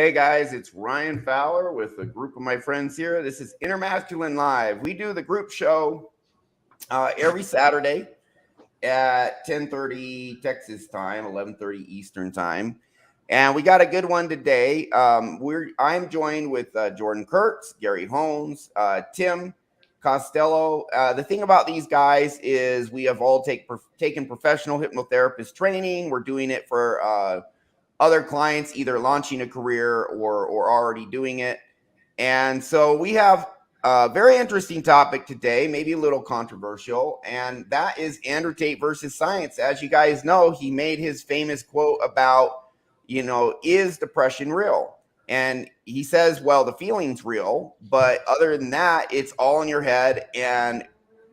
Hey guys, it's Ryan Fowler with a group of my friends here. This is Inner Masculine Live. We do the group show every Saturday at 10:30 Texas time, 11:30 Eastern time, and we got a good one today. I'm joined with Jordan Kurtz, Gary Holmes, Tim Costello. The thing about these guys is we have all taken professional hypnotherapist training. We're doing it for other clients either launching a career or already doing it. And so we have a very interesting topic today, maybe a little controversial, and that is Andrew Tate versus science. As you guys know, he made his famous quote about, is depression real? And he says, well, the feeling's real, but other than that, it's all in your head, and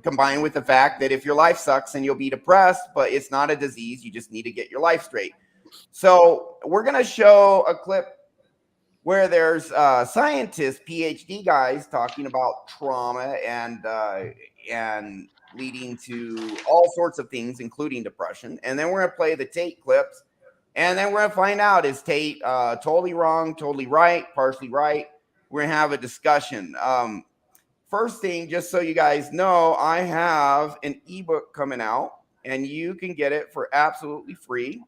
combined with the fact that if your life sucks, then you'll be depressed, but it's not a disease. You just need to get your life straight. So we're going to show a clip where there's scientists, PhD guys talking about trauma and leading to all sorts of things, including depression. And then we're going to play the Tate clips. And then we're going to find out, is Tate totally wrong, totally right, partially right? We're going to have a discussion. First thing, just so you guys know, I have an ebook coming out, and you can get it for absolutely free.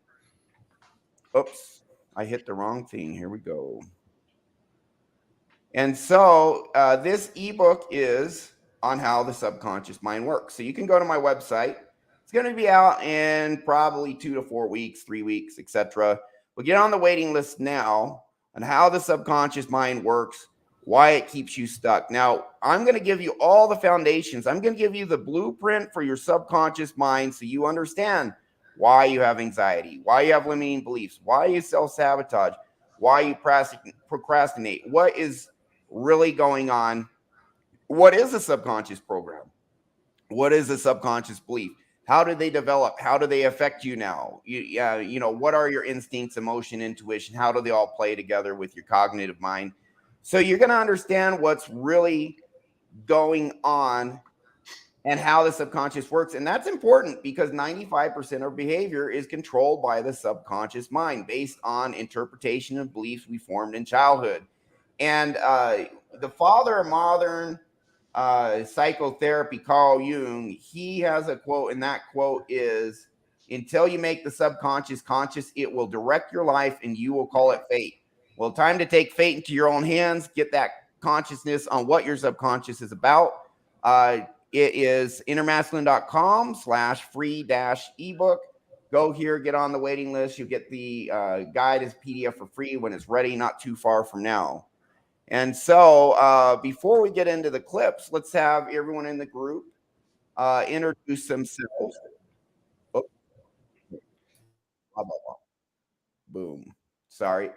Oops, I hit the wrong thing. Here we go. And so this ebook is on how the subconscious mind works. So you can go to my website. It's going to be out in probably 2 to 4 weeks, 3 weeks, etc. But get on the waiting list now on how the subconscious mind works, why it keeps you stuck. Now, I'm going to give you all the foundations. I'm going to give you the blueprint for your subconscious mind so you understand why you have anxiety, why you have limiting beliefs, why you self-sabotage, why you procrastinate, what is really going on, what is a subconscious program, what is a subconscious belief, how do they develop, how do they affect you now, what are your instincts, emotion, intuition, how do they all play together with your cognitive mind? So you're going to understand what's really going on and how the subconscious works. And that's important because 95% of behavior is controlled by the subconscious mind based on interpretation of beliefs we formed in childhood. And the father of modern psychotherapy, Carl Jung, he has a quote, and that quote is, until you make the subconscious conscious, it will direct your life and you will call it fate. Well, time to take fate into your own hands, get that consciousness on what your subconscious is about. It is innermasculine.com/free-ebook. Go here, get on the waiting list. You'll get the guide as PDF for free when it's ready, not too far from now. And so before we get into the clips, let's have everyone in the group introduce themselves. Oh. Blah, blah, blah. Boom. Sorry.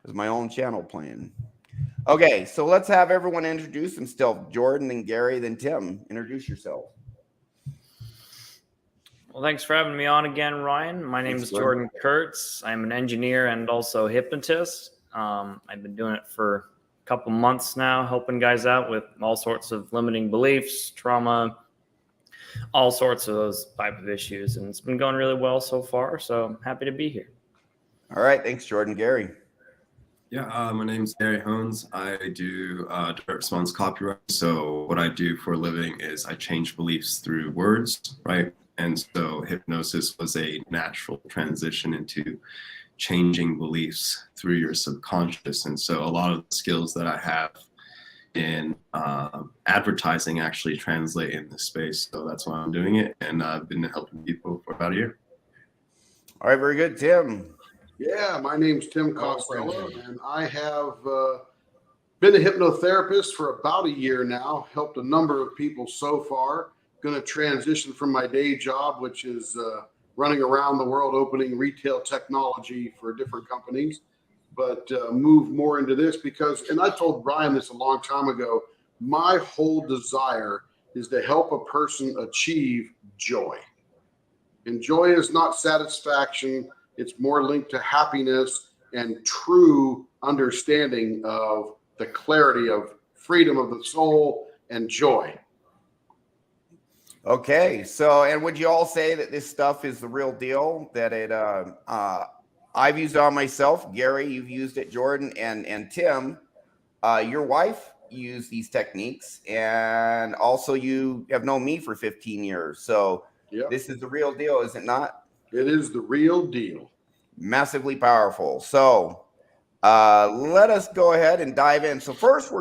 There's my own channel playing. Okay, so let's have everyone introduce themselves. Jordan, then Gary, then Tim. Introduce yourself. Well, thanks for having me on again, Ryan. My name is Jordan Kurtz. I'm an engineer and also hypnotist. I've been doing it for a couple months now, helping guys out with all sorts of limiting beliefs, trauma, all sorts of those type of issues. And it's been going really well so far, so I'm happy to be here. All right, thanks, Jordan. Gary. Yeah, my name's Gary Holmes. I do direct response copyright. So what I do for a living is I change beliefs through words, right? And so hypnosis was a natural transition into changing beliefs through your subconscious. And so a lot of the skills that I have in advertising actually translate in this space. So that's why I'm doing it. And I've been helping people for about a year. All right, very good. Tim. Yeah, my name's Tim Costello, and I have been a hypnotherapist for about a year now, helped a number of people so far. Going to transition from my day job, which is running around the world opening retail technology for different companies, but move more into this because, and I told Brian this a long time ago, my whole desire is to help a person achieve joy. And joy is not satisfaction. It's more linked to happiness and true understanding of the clarity of freedom of the soul and joy. Okay, so, and would you all say that this stuff is the real deal, that it I've used it on myself. Gary, you've used it. Jordan and Tim, your wife used these techniques, and also you have known me for 15 years. So this is the real deal, is it not? It is the real deal. Massively powerful. So let us go ahead and dive in. So first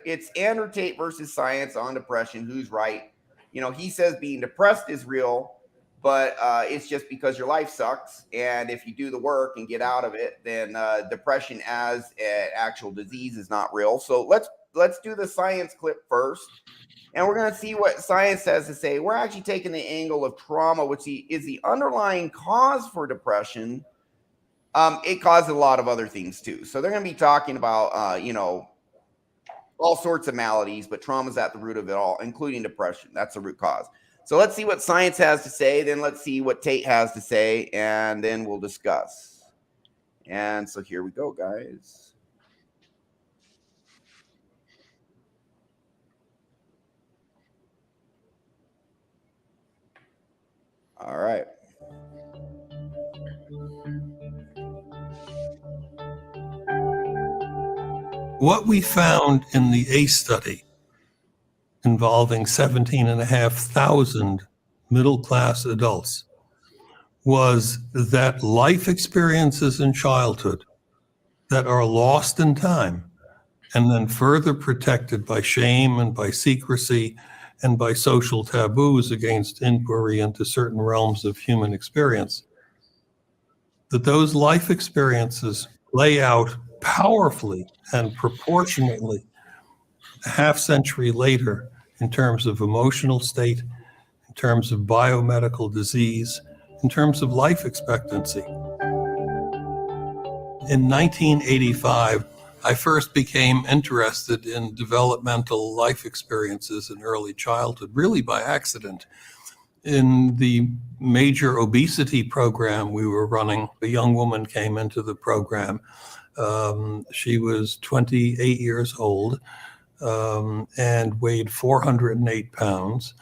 it's Andrew Tate versus science on depression. Who's right? He says being depressed is real, but it's just because your life sucks. And if you do the work and get out of it, then depression as an actual disease is not real. So let's do the science clip first. And we're going to see what science has to say. We're actually taking the angle of trauma, which is the underlying cause for depression. It causes a lot of other things too. So they're going to be talking about, all sorts of maladies, but trauma is at the root of it all, including depression. That's the root cause. So let's see what science has to say. Then let's see what Tate has to say, and then we'll discuss. And so here we go, guys. All right. What we found in the ACE study involving 17,500 middle-class adults was that life experiences in childhood that are lost in time and then further protected by shame and by secrecy and by social taboos against inquiry into certain realms of human experience, that those life experiences play out powerfully and proportionately a half century later in terms of emotional state, in terms of biomedical disease, in terms of life expectancy. In 1985, I first became interested in developmental life experiences in early childhood, really by accident. In the major obesity program we were running, a young woman came into the program. She was 28 years old and weighed 408 pounds,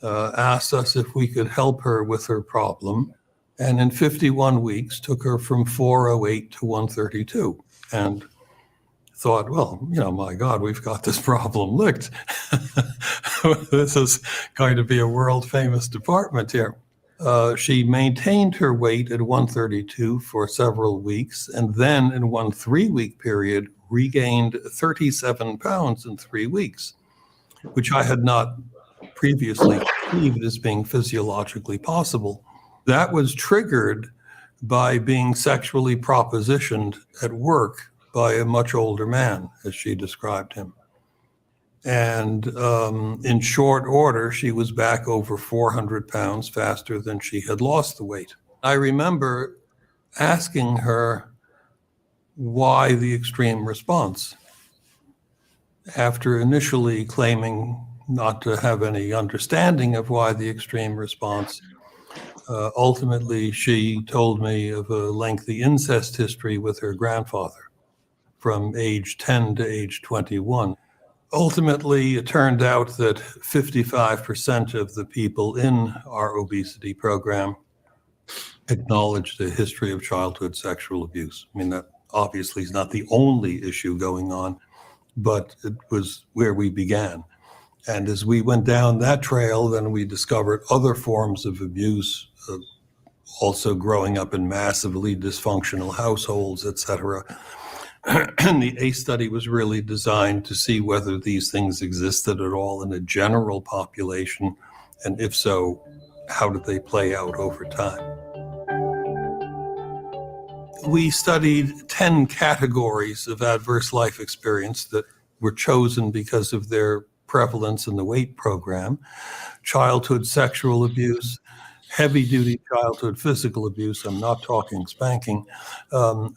asked us if we could help her with her problem, and in 51 weeks took her from 408 to 132. And thought, well, my God, we've got this problem licked. This is going to be a world famous department here. She maintained her weight at 132 for several weeks, and then in one 3-week period regained 37 pounds in 3 weeks, which I had not previously perceived as being physiologically possible. That was triggered by being sexually propositioned at work by a much older man, as she described him. And in short order, she was back over 400 pounds faster than she had lost the weight. I remember asking her why the extreme response. After initially claiming not to have any understanding of why the extreme response, ultimately she told me of a lengthy incest history with her grandfather from age 10 to age 21. Ultimately, it turned out that 55% of the people in our obesity program acknowledged a history of childhood sexual abuse. I mean, that obviously is not the only issue going on, but it was where we began. And as we went down that trail, then we discovered other forms of abuse, also growing up in massively dysfunctional households, et cetera. And the ACE study was really designed to see whether these things existed at all in a general population, and if so, how did they play out over time? We studied 10 categories of adverse life experience that were chosen because of their prevalence in the weight program: childhood sexual abuse, heavy-duty childhood physical abuse, I'm not talking spanking,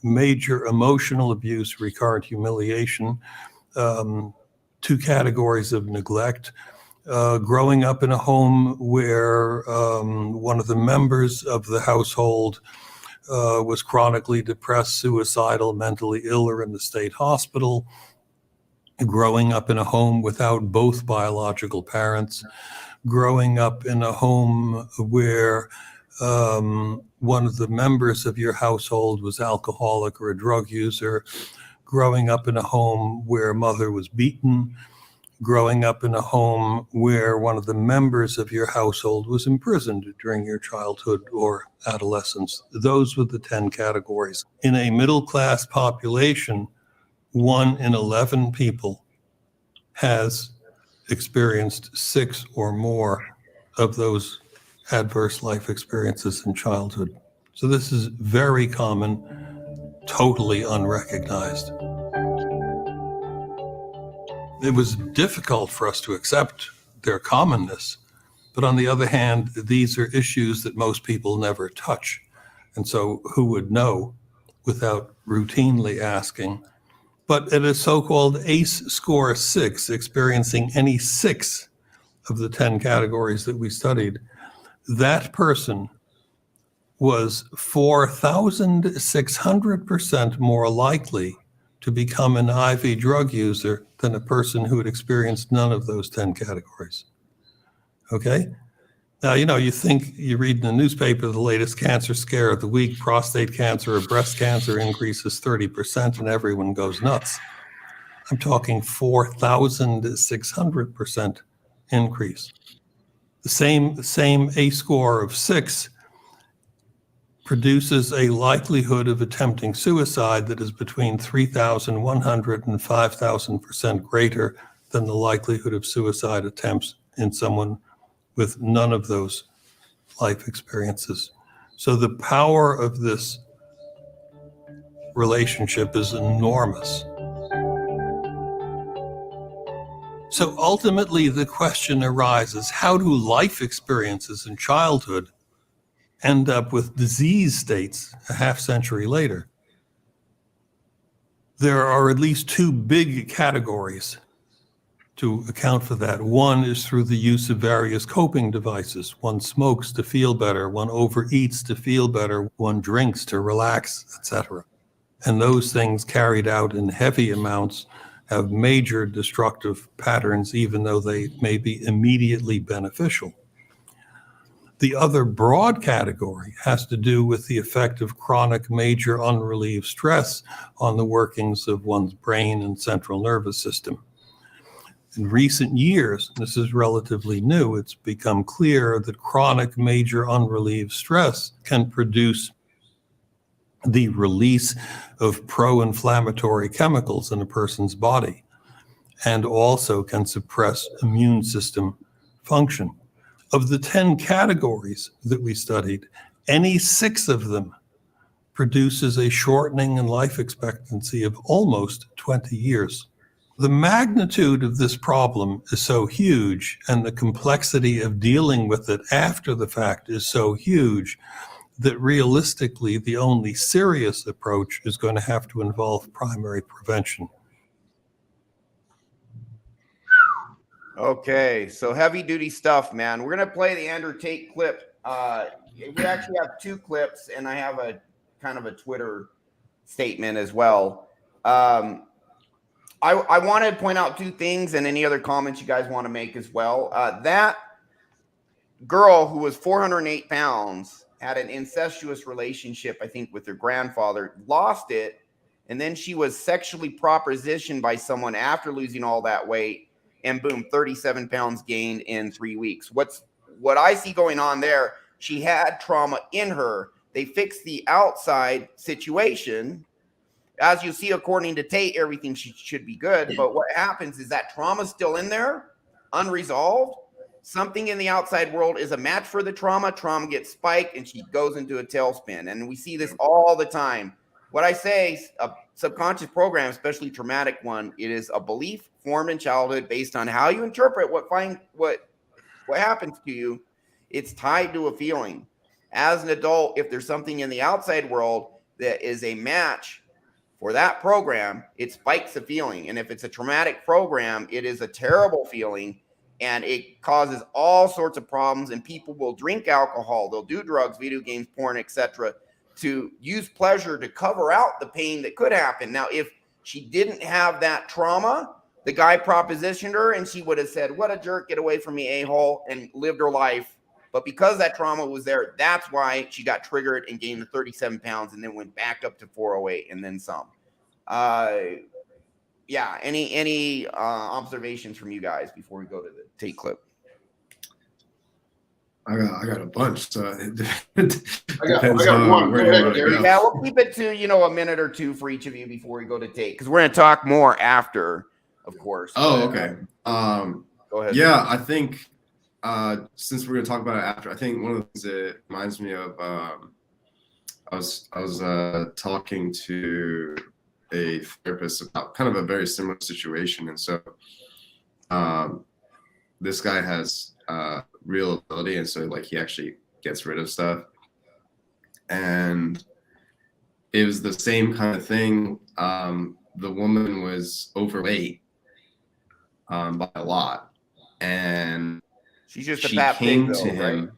major emotional abuse, recurrent humiliation, 2 categories of neglect, growing up in a home where one of the members of the household was chronically depressed, suicidal, mentally ill, or in the state hospital, growing up in a home without both biological parents, growing up in a home where one of the members of your household was alcoholic or a drug user, growing up in a home where mother was beaten, growing up in a home where one of the members of your household was imprisoned during your childhood or adolescence. Those were the 10 categories. In a middle-class population, 1 in 11 people has experienced 6 or more of those adverse life experiences in childhood. So this is very common, totally unrecognized. It was difficult for us to accept their commonness, but on the other hand, these are issues that most people never touch. And so who would know without routinely asking? But at a so-called ACE score 6, experiencing any 6 of the 10 categories that we studied, that person was 4,600% more likely to become an IV drug user than a person who had experienced none of those 10 categories. Okay? Now, you think you read in the newspaper the latest cancer scare of the week, prostate cancer or breast cancer increases 30% and everyone goes nuts. I'm talking 4,600% increase. The same ACE score of 6 produces a likelihood of attempting suicide that is between 3,100 and 5,000% greater than the likelihood of suicide attempts in someone with none of those life experiences. So the power of this relationship is enormous. So ultimately, the question arises, how do life experiences in childhood end up with disease states a half century later? There are at least 2 big categories to account for that. One is through the use of various coping devices. One smokes to feel better, one overeats to feel better, one drinks to relax, etc. And those things carried out in heavy amounts have major destructive patterns, even though they may be immediately beneficial. The other broad category has to do with the effect of chronic major unrelieved stress on the workings of one's brain and central nervous system. In recent years, this is relatively new, it's become clear that chronic major unrelieved stress can produce the release of pro-inflammatory chemicals in a person's body and also can suppress immune system function. Of the 10 categories that we studied, any 6 of them produces a shortening in life expectancy of almost 20 years. The magnitude of this problem is so huge, and the complexity of dealing with it after the fact is so huge, that realistically, the only serious approach is going to have to involve primary prevention. Okay, so heavy duty stuff, man. We're gonna play the Andrew Tate clip. We actually have 2 clips, and I have a kind of a Twitter statement as well. I want to point out 2 things, and any other comments you guys want to make as well. That girl who was 408 pounds had an incestuous relationship, I think, with her grandfather, lost it, and then she was sexually propositioned by someone after losing all that weight. And boom, 37 pounds gained in 3 weeks. What I see going on there, she had trauma in her. They fixed the outside situation. As you see, according to Tate, everything should be good. But what happens is that trauma's still in there, unresolved. Something in the outside world is a match for the trauma. Trauma gets spiked, and she goes into a tailspin. And we see this all the time. What I say, a subconscious program, especially traumatic one, it is a belief formed in childhood based on how you interpret what happens to you. It's tied to a feeling. As an adult, if there's something in the outside world that is a match for that program, it spikes a feeling. And if it's a traumatic program, it is a terrible feeling, and it causes all sorts of problems. And people will drink alcohol, they'll do drugs, video games, porn, etc., to use pleasure to cover out the pain that could happen. Now, if she didn't have that trauma, the guy propositioned her and she would have said, "What a jerk, get away from me, a-hole," and lived her life But because that trauma was there, that's why she got triggered and gained the 37 pounds and then went back up to 408 and then some. Yeah. Any observations from you guys before we go to the Tate clip? I got a bunch. So it I got one. where Go you ahead, want to Gary. go. Yeah, we'll keep it to, a minute or two for each of you before we go to Tate, because we're going to talk more after, of course. Oh, but, okay. Go ahead. Yeah, I think since we're gonna talk about it after, I think one of the things it reminds me of, I was talking to a therapist about kind of a very similar situation, and so this guy has real ability, and so like he actually gets rid of stuff, and it was the same kind of thing. The woman was overweight by a lot, and She's just a she fat came pig, to though, him. right?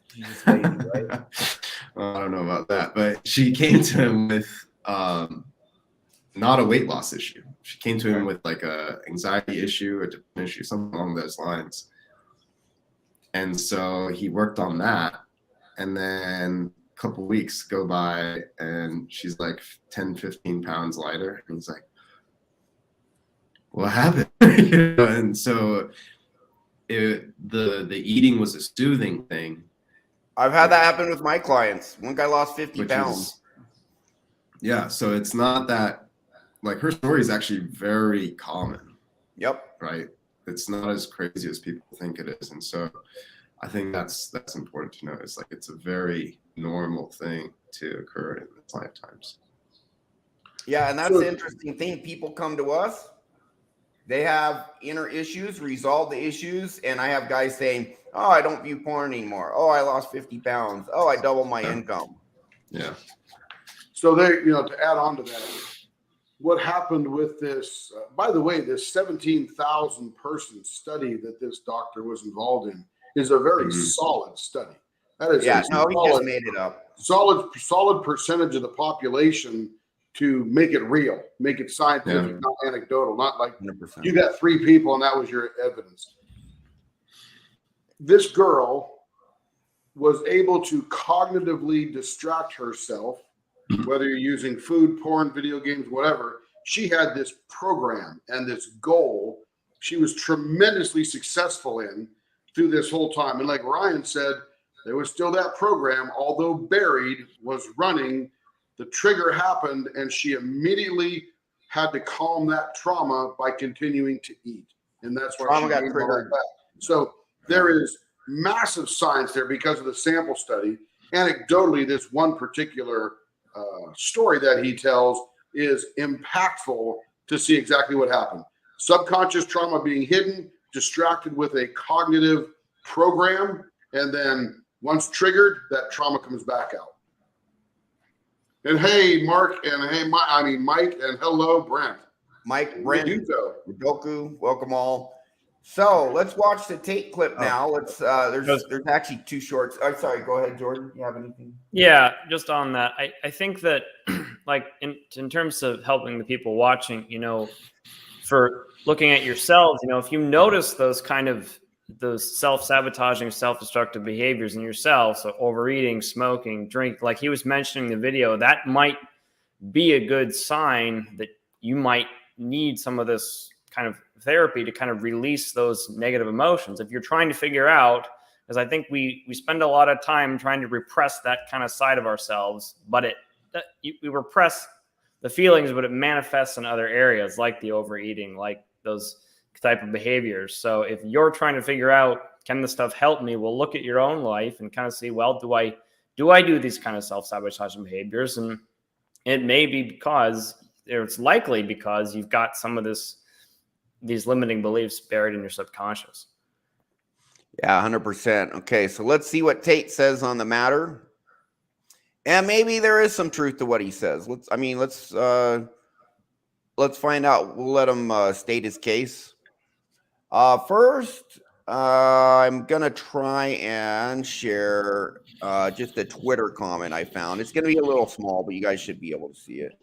She's just lazy, right? Well, I don't know about that, but she came to him with not a weight loss issue. She came to him with like a anxiety issue, a depression issue, something along those lines. And so he worked on that, and then a couple weeks go by and she's like 10, 15 pounds lighter. And he's like, what happened? And so the eating was a soothing thing. I've had that happen with my clients. One guy lost 50 Which pounds. is, yeah, so it's not that, like, her story is actually very common, Yep. right? It's not as crazy as people think it is. And so I think that's important to know. It's like it's a very normal thing to occur in lifetimes. Yeah, and that's the interesting thing. People come to us, they have inner issues, resolve the issues, and I have guys saying, oh, I don't view porn anymore. Oh, I lost 50 pounds. Oh, I doubled my income. Yeah. So to add on to that, what happened with this, by the way, this 17,000 person study that this doctor was involved in is a very solid study. That is he just made it up. Solid percentage of the population to make it real, make it scientific, not anecdotal, not like 100%. you got 3 people and that was your evidence. This girl was able to cognitively distract herself, whether you're using food, porn, video games, whatever. She had this program and this goal she was tremendously successful in through this whole time. And like Ryan said, there was still that program, although buried, was running. The trigger happened, and she immediately had to calm that trauma by continuing to eat. And that's why Trauma she got gained triggered. all that. So there is massive science there because of the sample study. Anecdotally, this one particular story that he tells is impactful to see exactly what happened. Subconscious trauma being hidden, distracted with a cognitive program, and then once triggered, that trauma comes back out. And hey, Mark, and hey, Mike, and hello, Brent. Mike, Brent, Doku, welcome all. So let's watch the Tate clip now. Let's. There's actually 2 shorts. I'm sorry. Go ahead, Jordan. You have anything? Yeah, just on that, I think that like in terms of helping the people watching, for looking at yourselves, if you notice those self-sabotaging, self-destructive behaviors in yourself, so overeating, smoking, drink, like he was mentioning in the video, that might be a good sign that you might need some of this kind of therapy to kind of release those negative emotions. If you're trying to figure out, because I think we spend a lot of time trying to repress that kind of side of ourselves, but we repress the feelings, but it manifests in other areas like the overeating, like those type of behaviors. So if you're trying to figure out, can this stuff help me? Well, look at your own life and kind of see, well, do I do these kind of self-sabotaging behaviors? And it may be because, or it's likely because you've got some of these limiting beliefs buried in your subconscious. Yeah, 100%. Okay, so let's see what Tate says on the matter. And maybe there is some truth to what he says. Let's find out. We'll let him state his case. First, I'm going to try and share just a Twitter comment I found. It's going to be a little small, but you guys should be able to see it.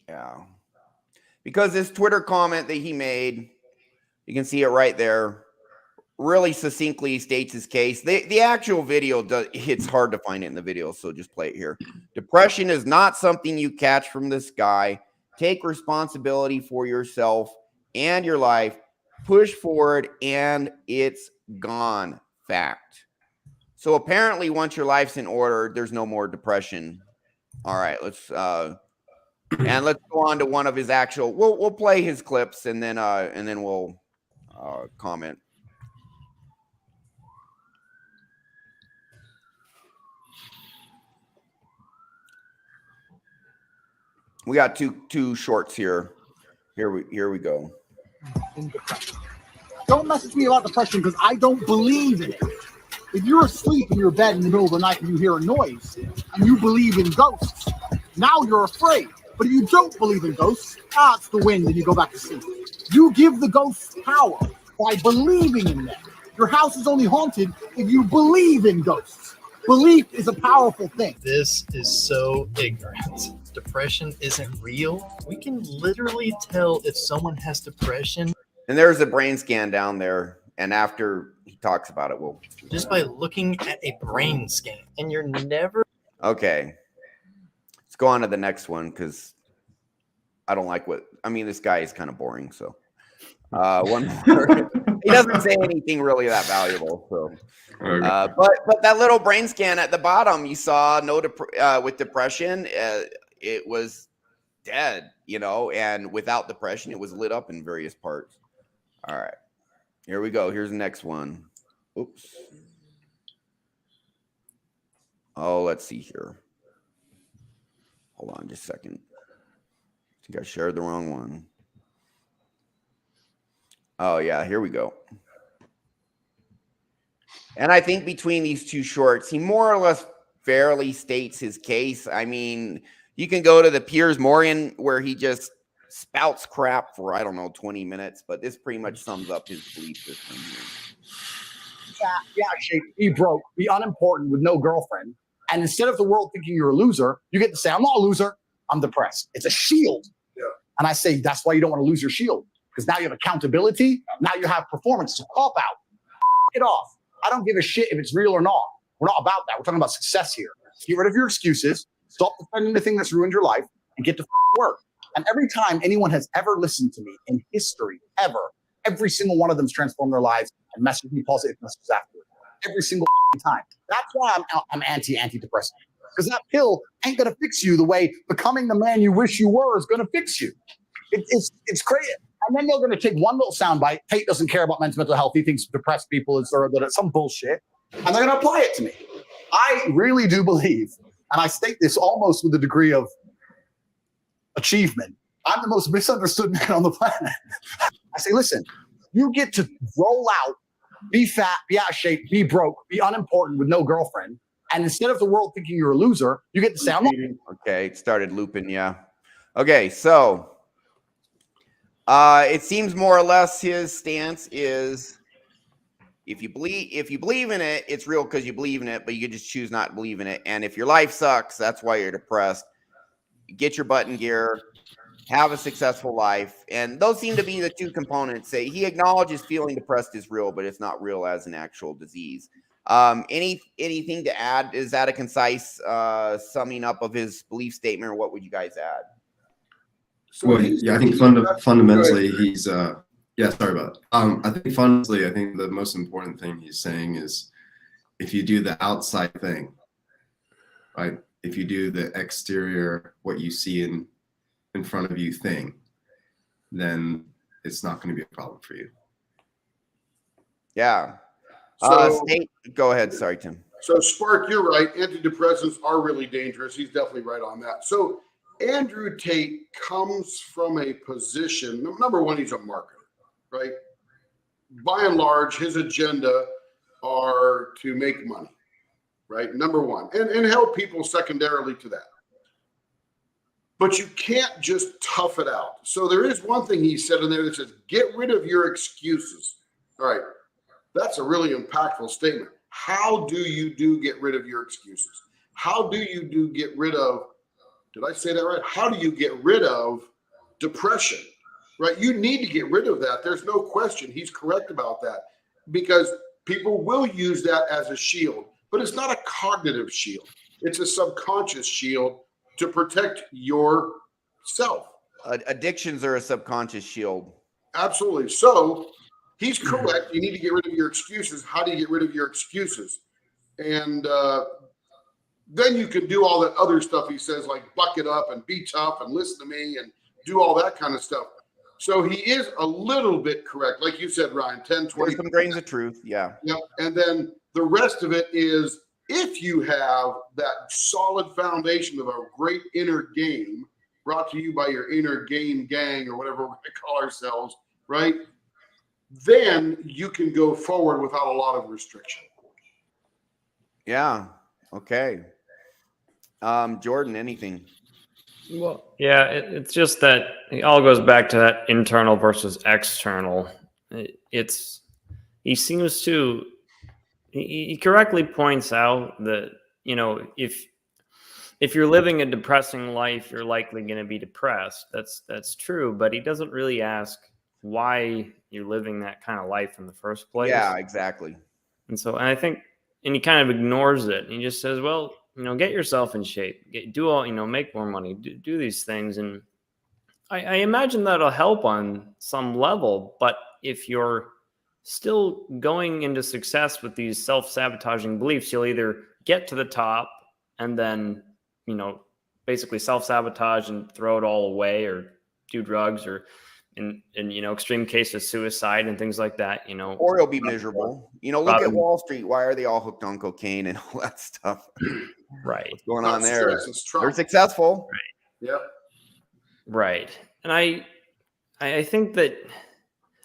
Yeah. Because this Twitter comment that he made, you can see it right there. really succinctly states his case. The actual video, it's hard to find it in the video, so just play it here. Depression is not something you catch from the sky. Take responsibility for yourself and your life. Push forward, and it's gone. Fact. So apparently, once your life's in order, there's no more depression. All right, let's go on to one of his actual. We'll play his clips, and then we'll comment. We got two shorts here. Here we go. Don't message me about depression because I don't believe in it. If you're asleep in your bed in the middle of the night and you hear a noise and you believe in ghosts, now you're afraid. But if you don't believe in ghosts, it's the wind and you go back to sleep. You give the ghosts power by believing in them. Your house is only haunted if you believe in ghosts. Belief is a powerful thing. This is so ignorant. Depression isn't real. We can literally tell if someone has depression. And there's a brain scan down there. And after he talks about it, we'll just by looking at a brain scan. And you're never. Okay. Let's go on to the next one because I don't like this guy is kind of boring. So one more. He doesn't say anything really that valuable. So okay. But that little brain scan at the bottom, you saw with depression, it was dead, and without depression, it was lit up in various parts. All right. Here we go. Here's the next one. Oops. Oh, let's see here. Hold on just a second. I think I shared the wrong one. Oh, yeah. Here we go. And I think between these two shorts, he more or less fairly states his case. I mean, you can go to the Piers Morgan where he just spouts crap for, 20 minutes, but this pretty much sums up his belief system here. Yeah, be broke, be unimportant with no girlfriend. And instead of the world thinking you're a loser, you get to say, I'm not a loser, I'm depressed. It's a shield. Yeah. And I say, that's why you don't want to lose your shield. Because now you have accountability. Now you have performance. So cop out. It off. I don't give a shit if it's real or not. We're not about that. We're talking about success here. Get rid of your excuses. Stop defending the thing that's ruined your life and get to work. And every time anyone has ever listened to me in history, ever, every single one of them has transformed their lives and messaged me positive messages afterwards. Every single time. That's why I'm antidepressant. Because that pill ain't going to fix you the way becoming the man you wish you were is going to fix you. It's crazy. And then they're going to take one little soundbite. Tate doesn't care about mental health. He thinks depressed people is some bullshit. And they're going to apply it to me. I really do believe, and I state this almost with a degree of achievement, I'm the most misunderstood man on the planet. I say, listen, you get to roll out, be fat, be out of shape, be broke, be unimportant with no girlfriend. And instead of the world thinking you're a loser, you get to say, I'm not. Okay, it started looping, yeah. Okay, so it seems more or less his stance is if you believe in it, it's real because you believe in it, but you just choose not to believe in it. And if your life sucks, that's why you're depressed. Get your butt in gear, have a successful life. And those seem to be the two components. He acknowledges feeling depressed is real, but it's not real as an actual disease. Anything to add? Is that a concise summing up of his belief statement, or what would you guys add? Well, yeah, I think fundamentally he's sorry about it. I think fundamentally, I think the most important thing he's saying is if you do the outside thing, right? If you do the exterior, what you see in front of you thing, then it's not going to be a problem for you. Yeah. Go ahead. Sorry, Tim. So Spark, you're right. Antidepressants are really dangerous. He's definitely right on that. So Andrew Tate comes from a position, number one, he's a marketer, right? By and large, his agenda are to make money, right? Number one, and help people secondarily to that. But you can't just tough it out. So there is one thing he said in there that says, get rid of your excuses. All right. That's a really impactful statement. How do you get rid of your excuses? How do you get rid of, did I say that right? How do you get rid of depression, right? You need to get rid of that. There's no question. He's correct about that. because people will use that as a shield, but it's not a cognitive shield. It's a subconscious shield to protect yourself. Addictions are a subconscious shield. Absolutely. So he's correct. You need to get rid of your excuses. How do you get rid of your excuses? And then you can do all that other stuff he says, like buck it up and be tough and listen to me and do all that kind of stuff. So he is a little bit correct. Like you said, Ryan, 10, 20. There's some grains of truth. Yeah. Yep. And then the rest of it is, if you have that solid foundation of a great inner game brought to you by your inner game gang or whatever we're going to call ourselves, right? Then you can go forward without a lot of restriction. Yeah. Okay. Jordan, anything? Well, yeah, it's just that it all goes back to that internal versus external. He seems to, he correctly points out that, you know, if you're living a depressing life, you're likely going to be depressed. That's true, but he doesn't really ask why you're living that kind of life in the first place. Yeah, exactly. And so, and I think, and he kind of ignores it. He just says, well, you know, get yourself in shape, do all, you know, make more money, do these things. And I imagine that'll help on some level. But if you're still going into success with these self-sabotaging beliefs, you'll either get to the top and then, you know, basically self-sabotage and throw it all away, or do drugs, or in you know, extreme cases, suicide and things like that, you know. Or you'll be miserable. You know, look at Wall Street. Why are they all hooked on cocaine and all that stuff? Right. What's going on there? Stress, They're successful. Right. Yep. Right. And I think that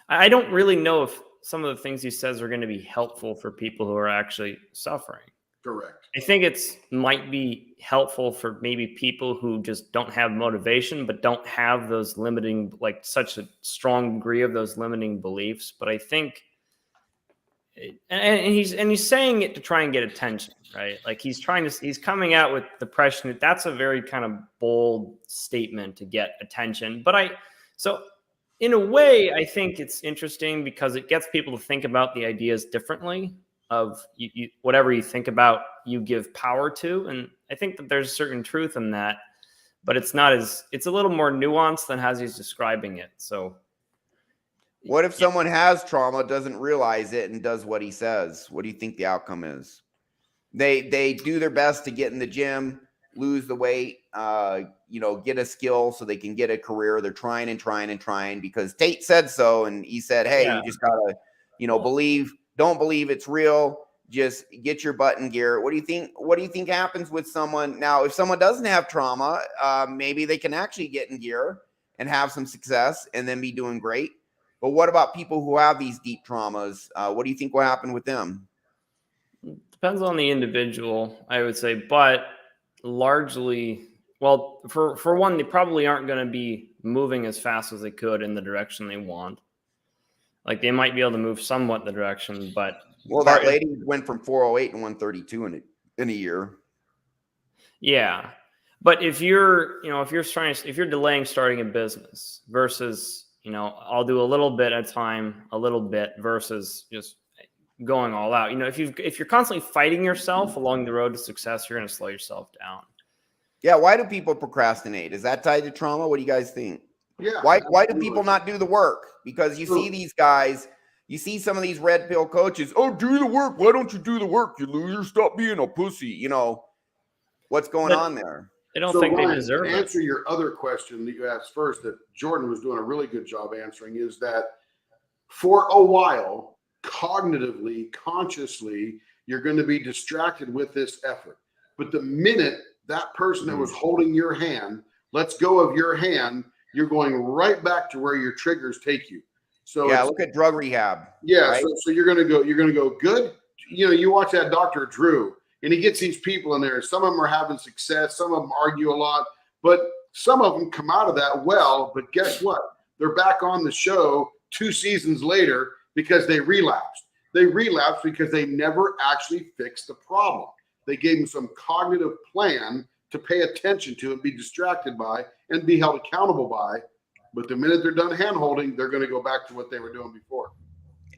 I don't really know if some of the things he says are going to be helpful for people who are actually suffering. Correct. I think might be helpful for maybe people who just don't have motivation, but don't have those limiting, like such a strong degree of those limiting beliefs. But I think, and he's saying it to try and get attention, right? Like he's coming out with depression. That's a very kind of bold statement to get attention. But so in a way, I think it's interesting because it gets people to think about the ideas differently. Of you, whatever you think about, you give power to. And I think that there's a certain truth in that, but it's a little more nuanced than as he's describing it. So what if someone has trauma, doesn't realize it, and does what he says? What do you think the outcome is? They do their best to get in the gym, lose the weight, you know, get a skill so they can get a career. They're trying and trying and trying because Tate said so. And he said, hey, you just gotta, you know, don't believe it's real. Just get your butt in gear. What do you think? What do you think happens with someone now? If someone doesn't have trauma, maybe they can actually get in gear and have some success and then be doing great. But what about people who have these deep traumas? What do you think will happen with them? Depends on the individual, I would say, but largely, well, for one, they probably aren't going to be moving as fast as they could in the direction they want. Like they might be able to move somewhat in the direction, but that lady went from 408 to 132 in a year. Yeah, but if you're delaying starting a business versus, you know, I'll do a little bit at a time, a little bit versus just going all out. You know, if you're constantly fighting yourself along the road to success, you're going to slow yourself down. Yeah. Why do people procrastinate? Is that tied to trauma? What do you guys think? Yeah. Why do people not do the work? Because you see these guys, you see some of these red pill coaches. Oh, do the work. Why don't you do the work? You loser. Stop being a pussy. You know, what's going on there? I don't think Ryan, they deserve to it. answer your other question that you asked first, that Jordan was doing a really good job answering, is that for a while, cognitively, consciously, you're going to be distracted with this effort. But the minute that person that was holding your hand lets go of your hand, you're going right back to where your triggers take you. So yeah, look at drug rehab. Yeah, right? so you're gonna go good. You know, you watch that Dr. Drew, and he gets these people in there. Some of them are having success, some of them argue a lot, but some of them come out of that well. But guess what? They're back on the show 2 seasons later because they relapsed. They relapsed because they never actually fixed the problem. They gave them some cognitive plan to pay attention to and be distracted by and be held accountable by. But the minute they're done hand-holding, they're going to go back to what they were doing before.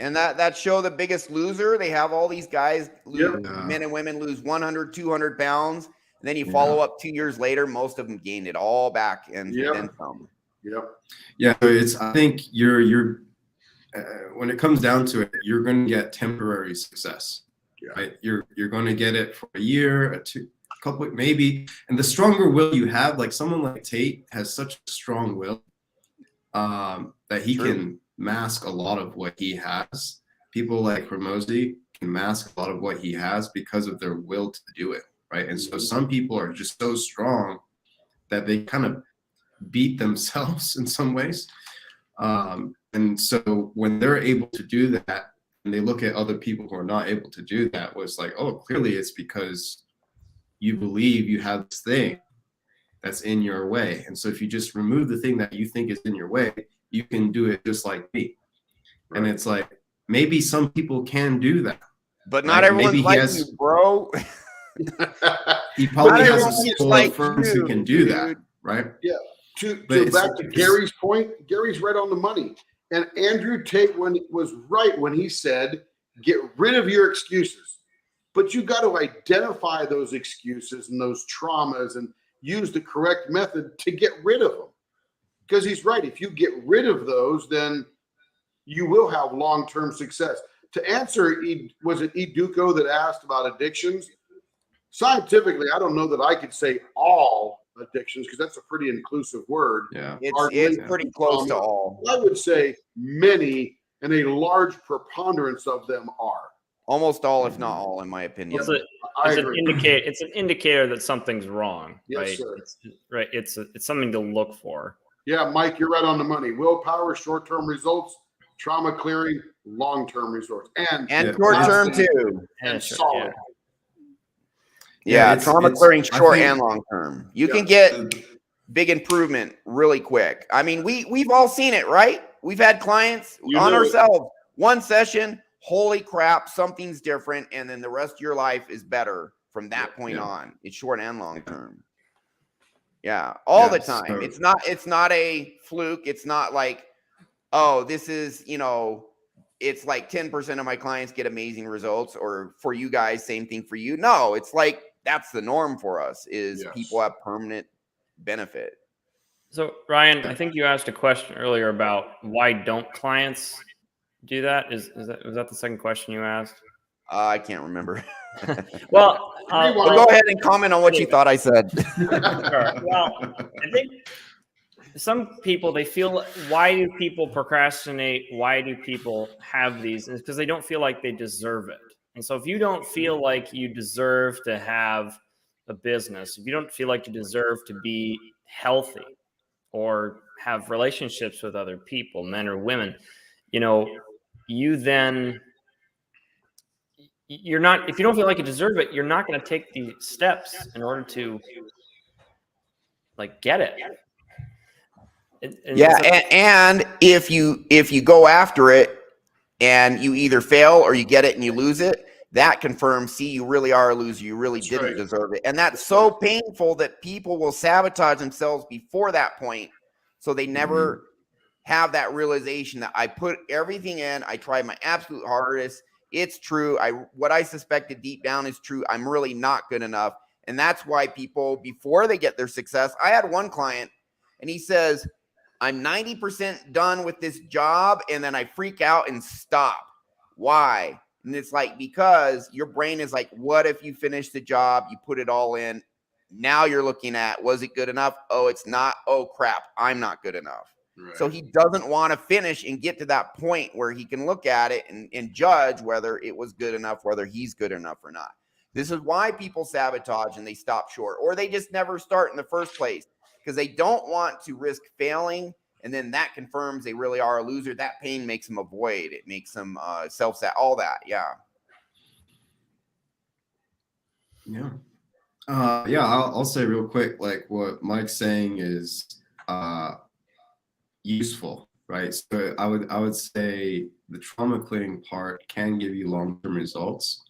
And that show, The Biggest Loser, they have all these guys, Yep. men and women, lose 100, 200 pounds. And then you follow up 2 years later, most of them gained it all back and then some. Yep. Yeah, I think you're when it comes down to it, you're going to get temporary success. Right? You're going to get it for a year, a couple, maybe. And the stronger will you have, like someone like Tate has such a strong will that he can mask a lot of what he has. People like Ramosi can mask a lot of what he has because of their will to do it, right? And so some people are just so strong that they kind of beat themselves in some ways. And so when they're able to do that, and they look at other people who are not able to do that, was like, oh, clearly it's because you believe you have this thing that's in your way. And so if you just remove the thing that you think is in your way, you can do it just like me. Right. And it's like, maybe some people can do that. But not everyone's like you, bro. He probably has a school of friends who can do that, right? Yeah. Back to Gary's point, Gary's right on the money. And Andrew Tate was right when he said, get rid of your excuses. But you got to identify those excuses and those traumas and use the correct method to get rid of them. Because he's right. If you get rid of those, then you will have long-term success. To answer, was it Educo that asked about addictions? Scientifically, I don't know that I could say all addictions, because that's a pretty inclusive word. Yeah, it's pretty close to all. I would say many, and a large preponderance of them are. Almost all, if not all, in my opinion. It's an indicator that something's wrong, yes, right? Sir. It's something to look for. Yeah, Mike, you're right on the money. Willpower, short-term results, trauma clearing, long-term results, and short-term too, and solid. Yeah, trauma clearing, short and long term. You can get big improvement really quick. I mean, we've all seen it, right? We've had clients on ourselves. One session, holy crap, something's different, and then the rest of your life is better from that point on. It's short and long term. Yeah, all the time. So it's not a fluke. It's not like, oh, this is, it's like 10% of my clients get amazing results, or for you guys, same thing for you. No, it's like, that's the norm for us, is people have permanent benefit. So Ryan, I think you asked a question earlier about why don't clients do that? Was that the second question you asked? I can't remember. Well, go ahead and comment on what you thought I said. Sure. Well, I think some people, they feel, why do people procrastinate? Why do people have these? And it's because they don't feel like they deserve it. And so if you don't feel like you deserve to have a business, if you don't feel like you deserve to be healthy or have relationships with other people, men or women, you then, you're not, if you don't feel like you deserve it, you're not going to take the steps in order to get it. And if you go after it, and you either fail or you get it and you lose it, that confirms, see, you really are a loser. You really didn't deserve it. And that's so painful that people will sabotage themselves before that point. So they never have that realization that I put everything in. I tried my absolute hardest. It's true. What I suspected deep down is true. I'm really not good enough. And that's why people, before they get their success, I had one client and he says, I'm 90% done with this job, and then I freak out and stop. Why? And it's like, because your brain is like, what if you finish the job, you put it all in, now you're looking at, was it good enough? Oh, it's not. Oh, crap, I'm not good enough. Right. So he doesn't want to finish and get to that point where he can look at it and judge whether it was good enough, whether he's good enough or not. This is why people sabotage and they stop short, or they just never start in the first place, because they don't want to risk failing, and then that confirms they really are a loser. That pain makes them avoid. It makes them self-sat, all that. Yeah. I'll say real quick, like what Mike's saying is useful, right? So I would say the trauma clearing part can give you long-term results,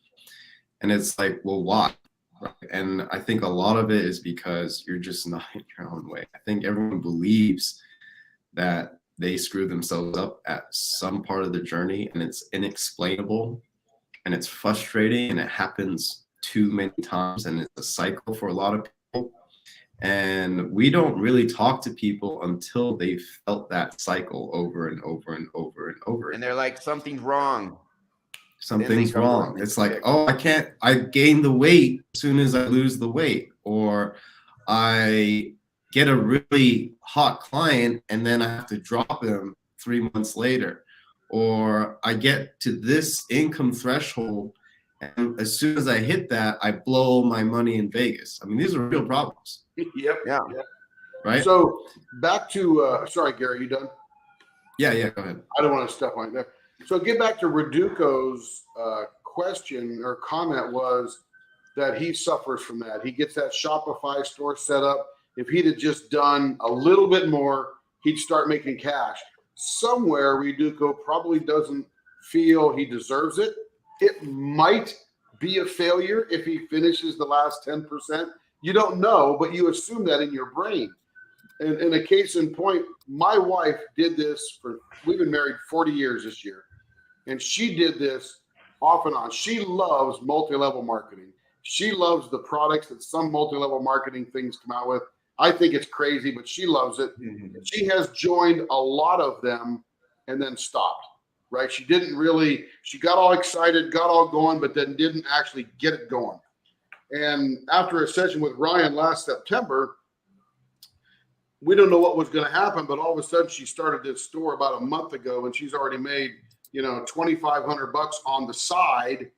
and it's like, well, why? Right. And I think a lot of it is because you're just not in your own way. I think everyone believes that they screw themselves up at some part of the journey, and it's inexplainable and it's frustrating, and it happens too many times, and it's a cycle for a lot of people. And we don't really talk to people until they've felt that cycle over and over and over and over. And they're like, something's wrong. Something's wrong. It's like, oh, I gain the weight as soon as I lose the weight, or I get a really hot client and then I have to drop them 3 months later, or I get to this income threshold and as soon as I hit that, I blow my money in Vegas. I mean, these are real problems. Yep. Yeah. Right. So back to, sorry, Gary, you done? Yeah, go ahead. I don't want to step on you there. So get back to Reduco's question or comment was that he suffers from that. He gets that Shopify store set up. If he'd have just done a little bit more, he'd start making cash. Somewhere Reduco probably doesn't feel he deserves it. It might be a failure if he finishes the last 10%. You don't know, but you assume that in your brain. And in a case in point, my wife did this we've been married 40 years this year. And she did this off and on. She loves multi-level marketing. She loves the products that some multi-level marketing things come out with. I think it's crazy, but she loves it. Mm-hmm. She has joined a lot of them and then stopped, right? She got all excited, got all going, but then didn't actually get it going. And after a session with Ryan last September, we don't know what was going to happen, but all of a sudden she started this store about a month ago and she's already made, $2,500 on the side.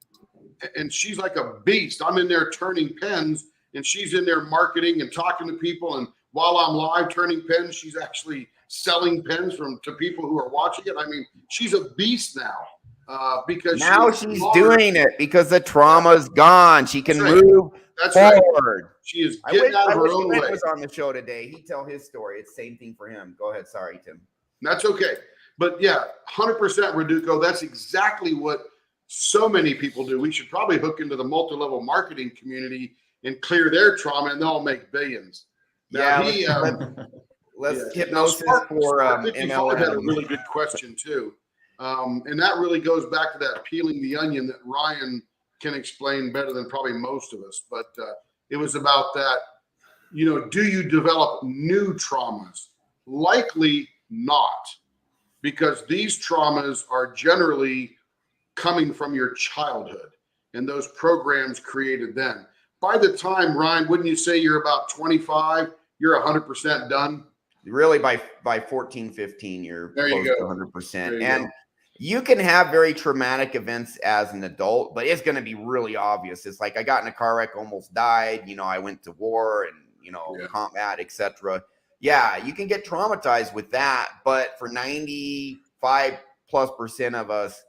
And she's like a beast. I'm in there turning pens and she's in there marketing and talking to people. And while I'm live turning pens, she's actually selling pens to people who are watching it. I mean, she's a beast now because now she's doing it because the trauma's gone. She can move forward. Right. She is getting out of her own way. Was on the show today. He'd tell his story. It's the same thing for him. Go ahead. Sorry, Tim. That's okay. But yeah, 100% Reduco. That's exactly what so many people do. We should probably hook into the multi-level marketing community and clear their trauma, and they'll make billions. Now, let's hypnosis for MLM. Had a really good question too, and that really goes back to that peeling the onion that Ryan can explain better than probably most of us. But it was about that. Do you develop new traumas? Likely not, because these traumas are generally coming from your childhood and those programs created then. By the time, Ryan, wouldn't you say you're about 25, you're 100% done? Really by 14, 15, you're close to 100%. And you can have very traumatic events as an adult, but it's going to be really obvious. It's like I got in a car wreck, almost died. I went to war and, combat, etc. Yeah, you can get traumatized with that. But for 95+% of us,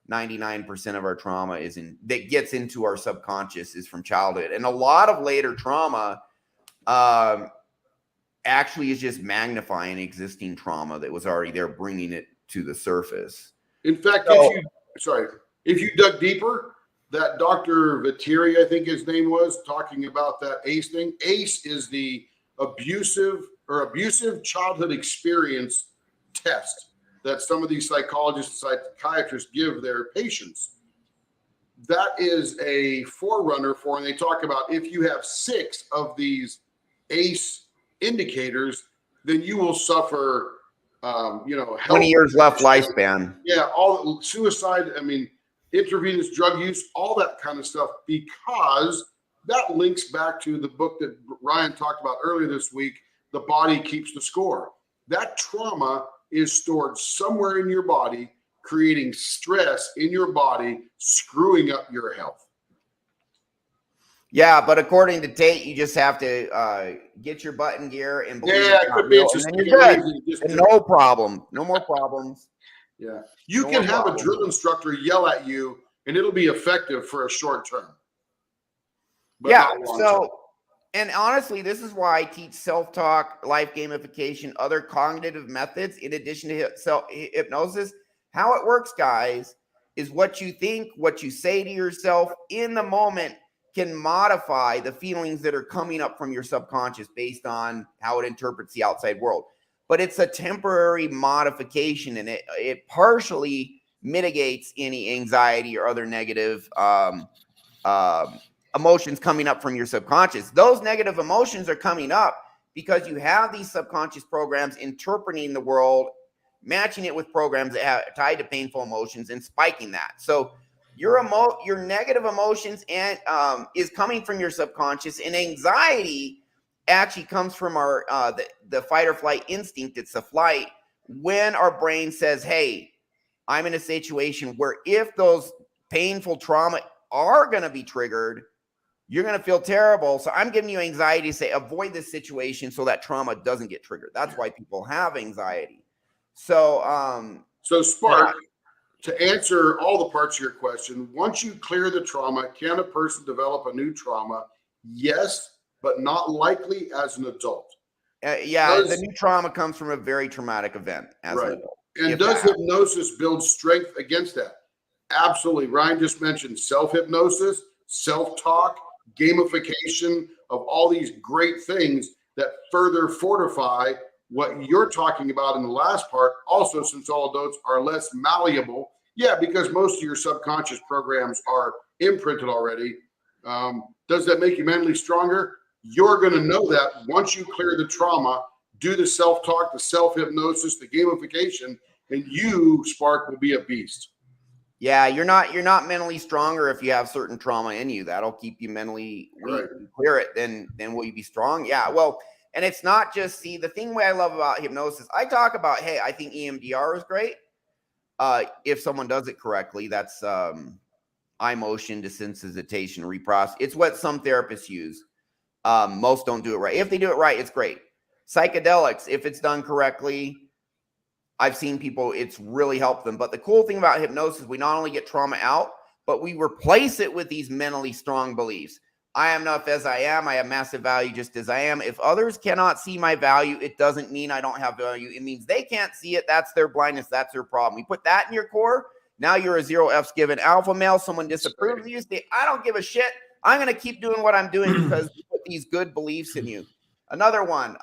99% of our trauma that gets into our subconscious is from childhood. And a lot of later trauma actually is just existing trauma that was already there, bringing it to the surface. In fact, if you dug deeper, that Dr. Viteri, I think his name was, talking about that ACE thing. ACE is the abusive childhood experience test that some of these psychologists and psychiatrists give their patients. That is a forerunner for, and they talk about if you have 6 of these ACE indicators, then you will suffer, 20 years left lifespan. Yeah, all suicide, intravenous drug use, all that kind of stuff, because that links back to the book that Ryan talked about earlier this week, The Body Keeps the Score. That trauma is stored somewhere in your body, creating stress in your body, screwing up your health. Yeah, but according to Tate, you just have to get your butt in gear and believe it could be just no problem, no more problems. Yeah, you can have a drill instructor yell at you, and it'll be effective for a short term. Yeah. So, and honestly, this is why I teach self-talk, life gamification, other cognitive methods in addition to hypnosis. How it works, guys, is what you think, what you say to yourself in the moment can modify the feelings that are coming up from your subconscious based on how it interprets the outside world. but it's a temporary modification, and it partially mitigates any anxiety or other negative emotions coming up from your subconscious. Those negative emotions are coming up because you have these subconscious programs interpreting the world, matching it with programs that have tied to painful emotions and spiking that. So your negative emotions and is coming from your subconscious, and anxiety actually comes from our the fight or flight instinct. It's the flight when our brain says, hey, I'm in a situation where if those painful trauma are going to be triggered, you're going to feel terrible. So I'm giving you anxiety to say, avoid this situation so that trauma doesn't get triggered. That's why people have anxiety. So, so Spark, to answer all the parts of your question, once you clear the trauma, can a person develop a new trauma? Yes, but not likely as an adult. The new trauma comes from a very traumatic event as an adult. And does hypnosis build strength against that? Absolutely. Ryan just mentioned self-hypnosis, self-talk, gamification of all these great things that further fortify what you're talking about in the last part. Also, since all adults are less malleable, because most of your subconscious programs are imprinted already. Does that make you mentally stronger? You're going to know that once you clear the trauma, do the self-talk, the self-hypnosis, the gamification, and you, Spark, will be a beast. Yeah, you're not mentally stronger if you have certain trauma in you. That'll keep you mentally weak. You clear it, then will you be strong? Yeah, well, and it's not just, see, the thing I love about hypnosis, I talk about, hey, I think EMDR is great. If someone does it correctly, that's eye motion desensitization reprocess. It's what some therapists use. Most don't do it right. If they do it right, it's great. Psychedelics, if it's done correctly, I've seen people, it's really helped them. But the cool thing about hypnosis, we not only get trauma out, but we replace it with these mentally strong beliefs. I am enough as I am. I have massive value just as I am. If others cannot see my value, it doesn't mean I don't have value. It means they can't see it. That's their blindness. That's their problem. You put that in your core, now you're a 0 F's given alpha male. Someone disapproves of you, say, I don't give a shit. I'm going to keep doing what I'm doing because you put these good beliefs in you. Another one,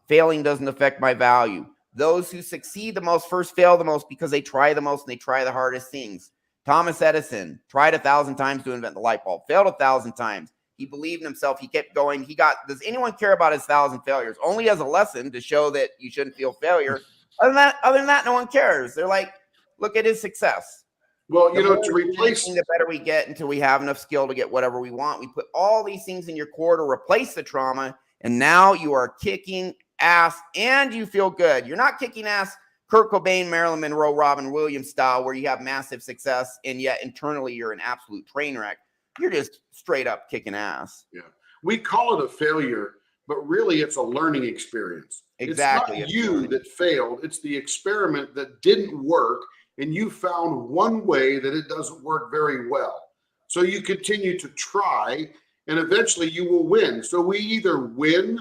failing doesn't affect my value. Those who succeed the most first fail the most because they try the most and they try the hardest things. Thomas Edison tried 1,000 times to invent the light bulb, failed 1,000 times. He believed in himself. He kept going. Does anyone care about his 1,000 failures? Only as a lesson to show that you shouldn't feel failure. Other than that, no one cares. They're like, look at his success. Well, to replace, the better we get until we have enough skill to get whatever we want. We put all these things in your core to replace the trauma, and now you are kicking ass and you feel good. You're not kicking ass Kurt Cobain, Marilyn Monroe, Robin Williams style, where you have massive success and yet internally you're an absolute train wreck. You're just straight up kicking ass. Yeah. We call it a failure, but really it's a learning experience. Exactly. It's not you that failed. It's the experiment that didn't work, and you found one way that it doesn't work very well. So you continue to try, and eventually you will win. So we either win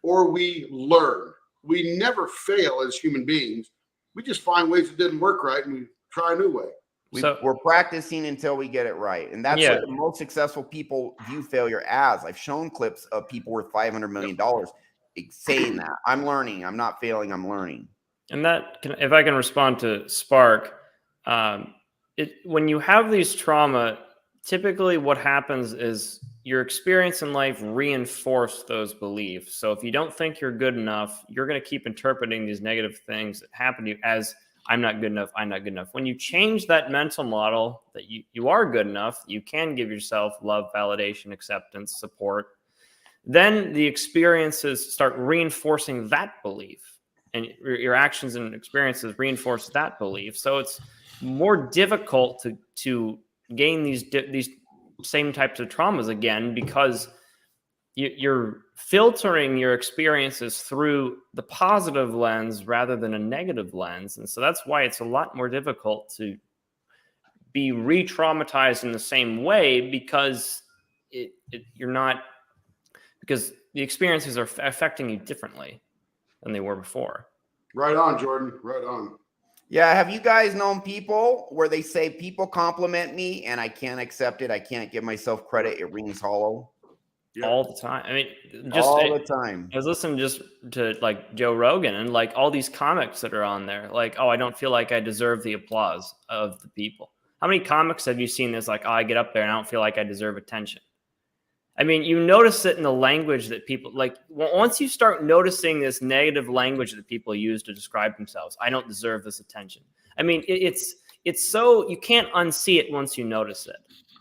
or we learn. We never fail as human beings. We just find ways it didn't work right, and we try a new way. We're practicing until we get it right. And that's what the most successful people view failure as. I've shown clips of people worth $500 million saying that. I'm learning. I'm not failing. I'm learning. And if I can respond to Spark, when you have these trauma, typically what happens is your experience in life reinforce those beliefs. So if you don't think you're good enough, you're going to keep interpreting these negative things that happen to you as I'm not good enough. I'm not good enough. When you change that mental model that you are good enough, you can give yourself love, validation, acceptance, support, then the experiences start reinforcing that belief, and your actions and experiences reinforce that belief. So it's more difficult to gain these same types of traumas again, because you're filtering your experiences through the positive lens rather than a negative lens. And so that's why it's a lot more difficult to be re-traumatized in the same way, because because the experiences are affecting you differently than they were before. Right on, Jordan. Right on. Yeah. Have you guys known people where they say people compliment me and I can't accept it? I can't give myself credit. It rings hollow. Yeah. all the time. I mean, just all the time. I was listening just to like Joe Rogan and like all these comics that are on there. Like, oh, I don't feel like I deserve the applause of the people. How many comics have you seen that's like, oh, I get up there and I don't feel like I deserve attention? I mean, you notice it in the language that people like. Once you start noticing this negative language that people use to describe themselves, I don't deserve this attention. I mean, it's so you can't unsee it once you notice it.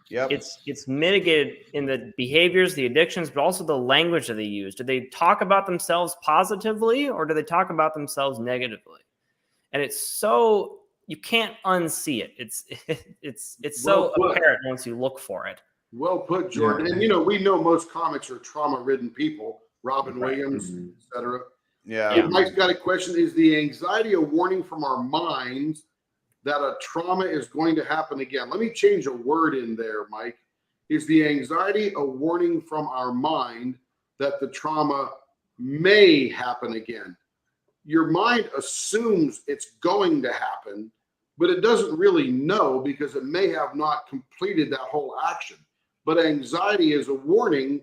Yep. It's mitigated in the behaviors, the addictions, but also the language that they use. Do they talk about themselves positively or do they talk about themselves negatively? And it's so you can't unsee it. It's so apparent once you look for it. Well put, Jordan. And we know most comics are trauma-ridden people. Robin Williams, etc. Yeah. Mike's got a question: is the anxiety a warning from our minds that a trauma is going to happen again? Let me change a word in there, Mike. Is the anxiety a warning from our mind that the trauma may happen again? Your mind assumes it's going to happen, but it doesn't really know because it may have not completed that whole action. But anxiety is a warning,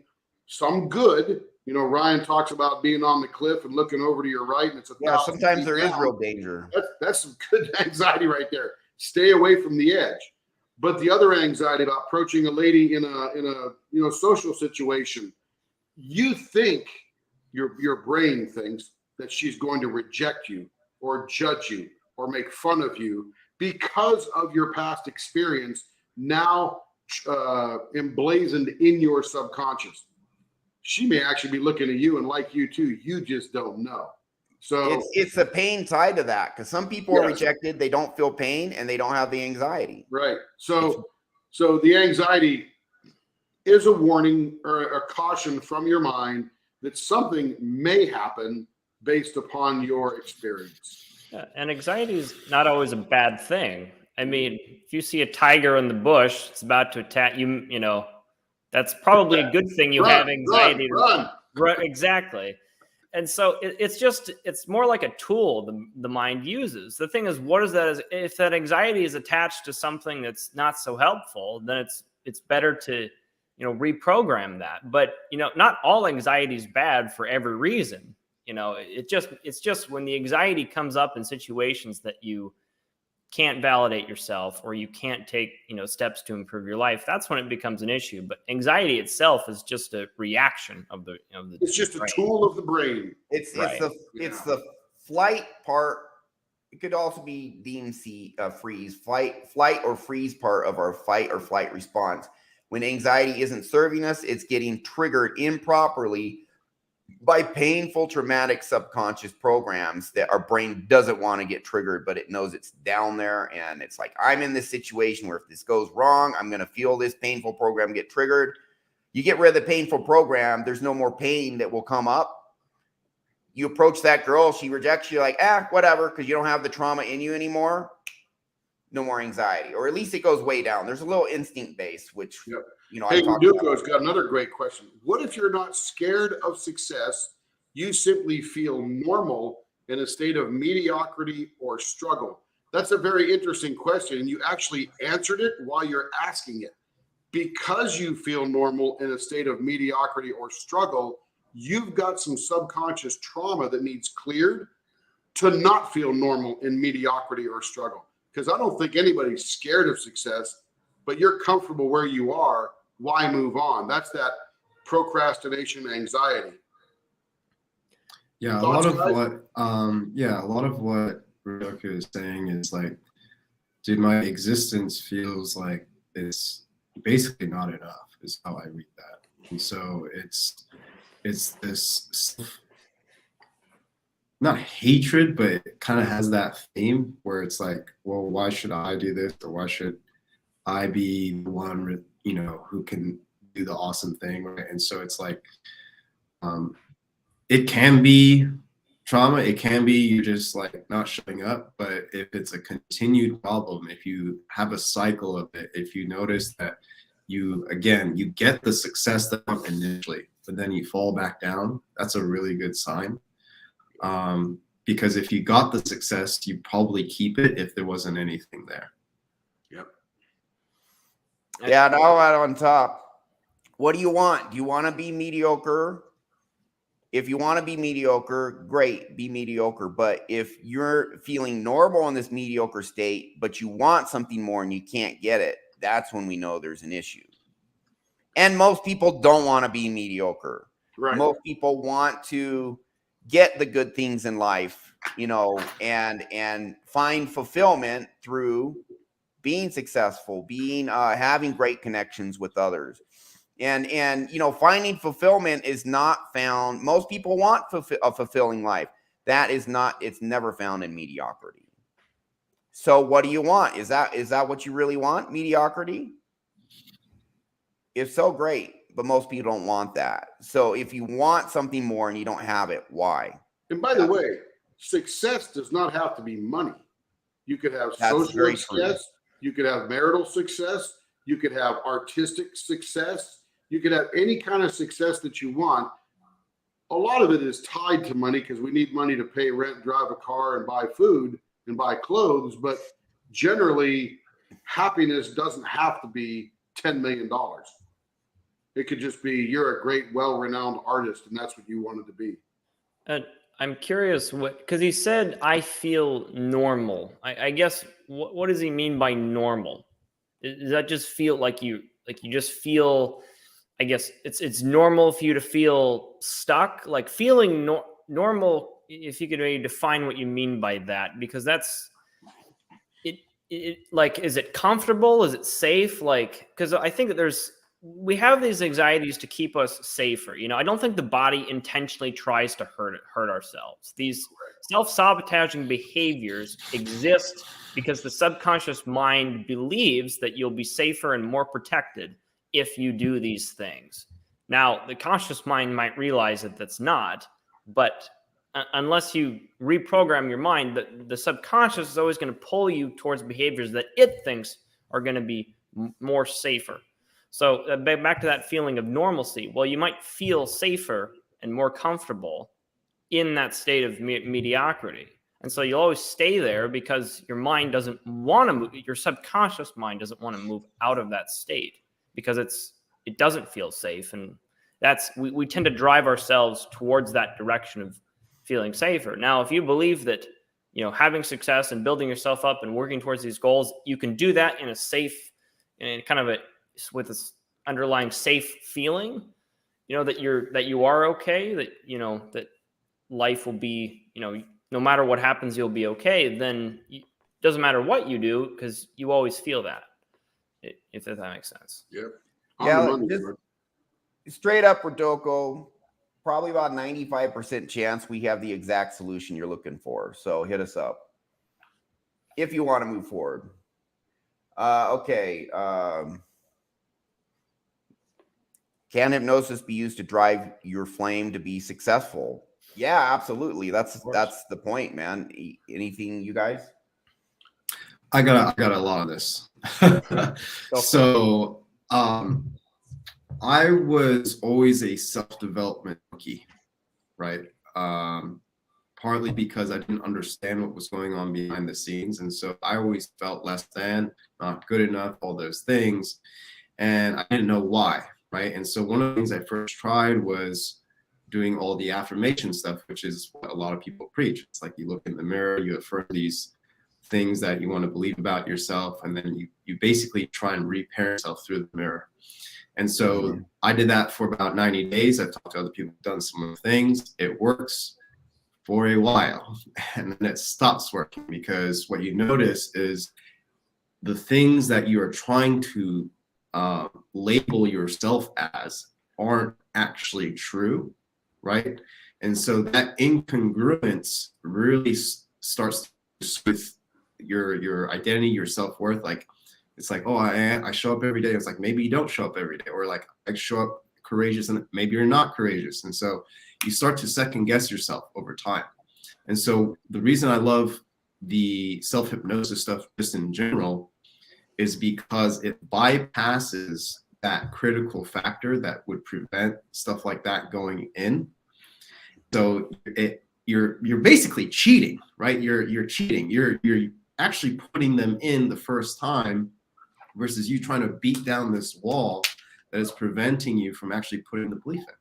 some good. Ryan talks about being on the cliff and looking over to your right, and it's sometimes there is real danger. That's some good anxiety right there. Stay away from the edge. But the other anxiety about approaching a lady in a social situation, you think your brain thinks that she's going to reject you or judge you or make fun of you because of your past experience now emblazoned in your subconscious. She may actually be looking at you and like you too. You just don't know. So it's the pain tied to that, because some people are rejected, they don't feel pain and they don't have the anxiety. Right. So the anxiety is a warning or a caution from your mind that something may happen based upon your experience. Yeah, and anxiety is not always a bad thing. I mean, if you see a tiger in the bush, it's about to attack you, that's probably a good thing you have anxiety. Run. Exactly. And so it's more like a tool the mind uses. The thing is, what is that? If that anxiety is attached to something that's not so helpful, then it's better to, reprogram that. But, not all anxiety is bad for every reason. It's just when the anxiety comes up in situations that you can't validate yourself or you can't take steps to improve your life, that's when it becomes an issue. But anxiety itself is just a reaction of the it's just brain. a tool of the brain. It's the flight part. It could also be deemed freeze, flight or freeze part of our fight or flight response. When anxiety isn't serving us, it's getting triggered improperly by painful, traumatic subconscious programs that our brain doesn't want to get triggered, but it knows it's down there. And it's like, I'm in this situation where if this goes wrong, I'm going to feel this painful program get triggered. You get rid of the painful program, there's no more pain that will come up. You approach that girl, she rejects you, like, whatever, because you don't have the trauma in you anymore. No more anxiety, or at least it goes way down. There's a little instinct base, which Hey, Duco's got another great question. What if you're not scared of success? You simply feel normal in a state of mediocrity or struggle. That's a very interesting question. And you actually answered it while you're asking it. Because you feel normal in a state of mediocrity or struggle, you've got some subconscious trauma that needs cleared to not feel normal in mediocrity or struggle. Because I don't think anybody's scared of success, but you're comfortable where you are. Why move on? That's that procrastination anxiety. Yeah, a lot of what Ryoko is saying is like, dude, my existence feels like it's basically not enough, is how I read that. And so it's this not hatred, but it kind of has that theme where it's like, well, why should I do this, or why should I be the one, who can do the awesome thing, right? And so it's like, it can be trauma, it can be you just like not showing up, but if it's a continued problem, if you have a cycle of it, if you notice that you get the success that initially, but then you fall back down, that's a really good sign. Because if you got the success, you probably keep it if there wasn't anything there. Yep. Yeah, and I'll add on top, What do you want? Do you want to be mediocre? If you want to be mediocre, great, be mediocre. But if you're feeling normal in this mediocre state, but you want something more and you can't get it, that's when we know there's an issue. And most people don't want to be mediocre. Right. Most people want to get the good things in life, you know, and find fulfillment through being successful, being having great connections with others. And you know, finding fulfillment is not found. Most people want a fulfilling life. That is not, it's never found in mediocrity. So what do you want? Is that what you really want? Mediocrity? If so, great. But most people don't want that. So if you want something more and you don't have it, why? And by the way, success does not have to be money. You could have social success. You could have marital success. You could have artistic success. You could have any kind of success that you want. A lot of it is tied to money because we need money to pay rent, drive a car, and buy food and buy clothes. But generally, happiness doesn't have to be $10 million. It could just be you're a great, well-renowned artist, and that's what you wanted to be. I'm curious because he said, I feel normal. I guess, what does he mean by normal? Does that just feel like you just feel, I guess it's normal for you to feel stuck, like feeling normal. If you could maybe define what you mean by that, because that's it like, is it comfortable? Is it safe? Like, because I think that we have these anxieties to keep us safer. You know, I don't think the body intentionally tries to hurt ourselves. These self-sabotaging behaviors exist because the subconscious mind believes that you'll be safer and more protected if you do these things. Now, the conscious mind might realize that that's not, but unless you reprogram your mind, the subconscious is always going to pull you towards behaviors that it thinks are going to be more safer. So back to that feeling of normalcy. Well, you might feel safer and more comfortable in that state of mediocrity. And so you'll always stay there because your mind doesn't want to move. Your subconscious mind doesn't want to move out of that state because it doesn't feel safe. And we tend to drive ourselves towards that direction of feeling safer. Now, if you believe that, you know, having success and building yourself up and working towards these goals, you can do that in a safe, in kind of with this underlying safe feeling, you know, that you are okay, that, you know, that life will be, you know, no matter what happens, you'll be okay. Then it doesn't matter what you do because you always feel that, if that makes sense. Yep. Yeah. Straight up, Rodoko, probably about 95% chance we have the exact solution you're looking for. So hit us up if you want to move forward. Okay. Can hypnosis be used to drive your flame to be successful? Yeah, absolutely. That's the point, man. Anything, you guys? I got a lot of this. So I was always a self-development monkey, right? Partly because I didn't understand what was going on behind the scenes. And so I always felt less than, not good enough, all those things. And I didn't know why, right? And so one of the things I first tried was doing all the affirmation stuff, which is what a lot of people preach. It's like you look in the mirror, you affirm these things that you want to believe about yourself, and then you basically try and repair yourself through the mirror. And so I did that for about 90 days. I've talked to other people who've done similar things. It works for a while, and then it stops working because what you notice is the things that you are trying to label yourself as aren't actually true, right? And so that incongruence really starts with your identity, your self-worth. Like, it's like, oh, I show up every day. It's like, maybe you don't show up every day. Or like, I show up courageous and maybe you're not courageous. And so you start to second guess yourself over time. And so the reason I love the self-hypnosis stuff just in general is because it bypasses that critical factor that would prevent stuff like that going in. So you're basically cheating, right? You're cheating. You're actually putting them in the first time versus you trying to beat down this wall that is preventing you from actually putting the belief in.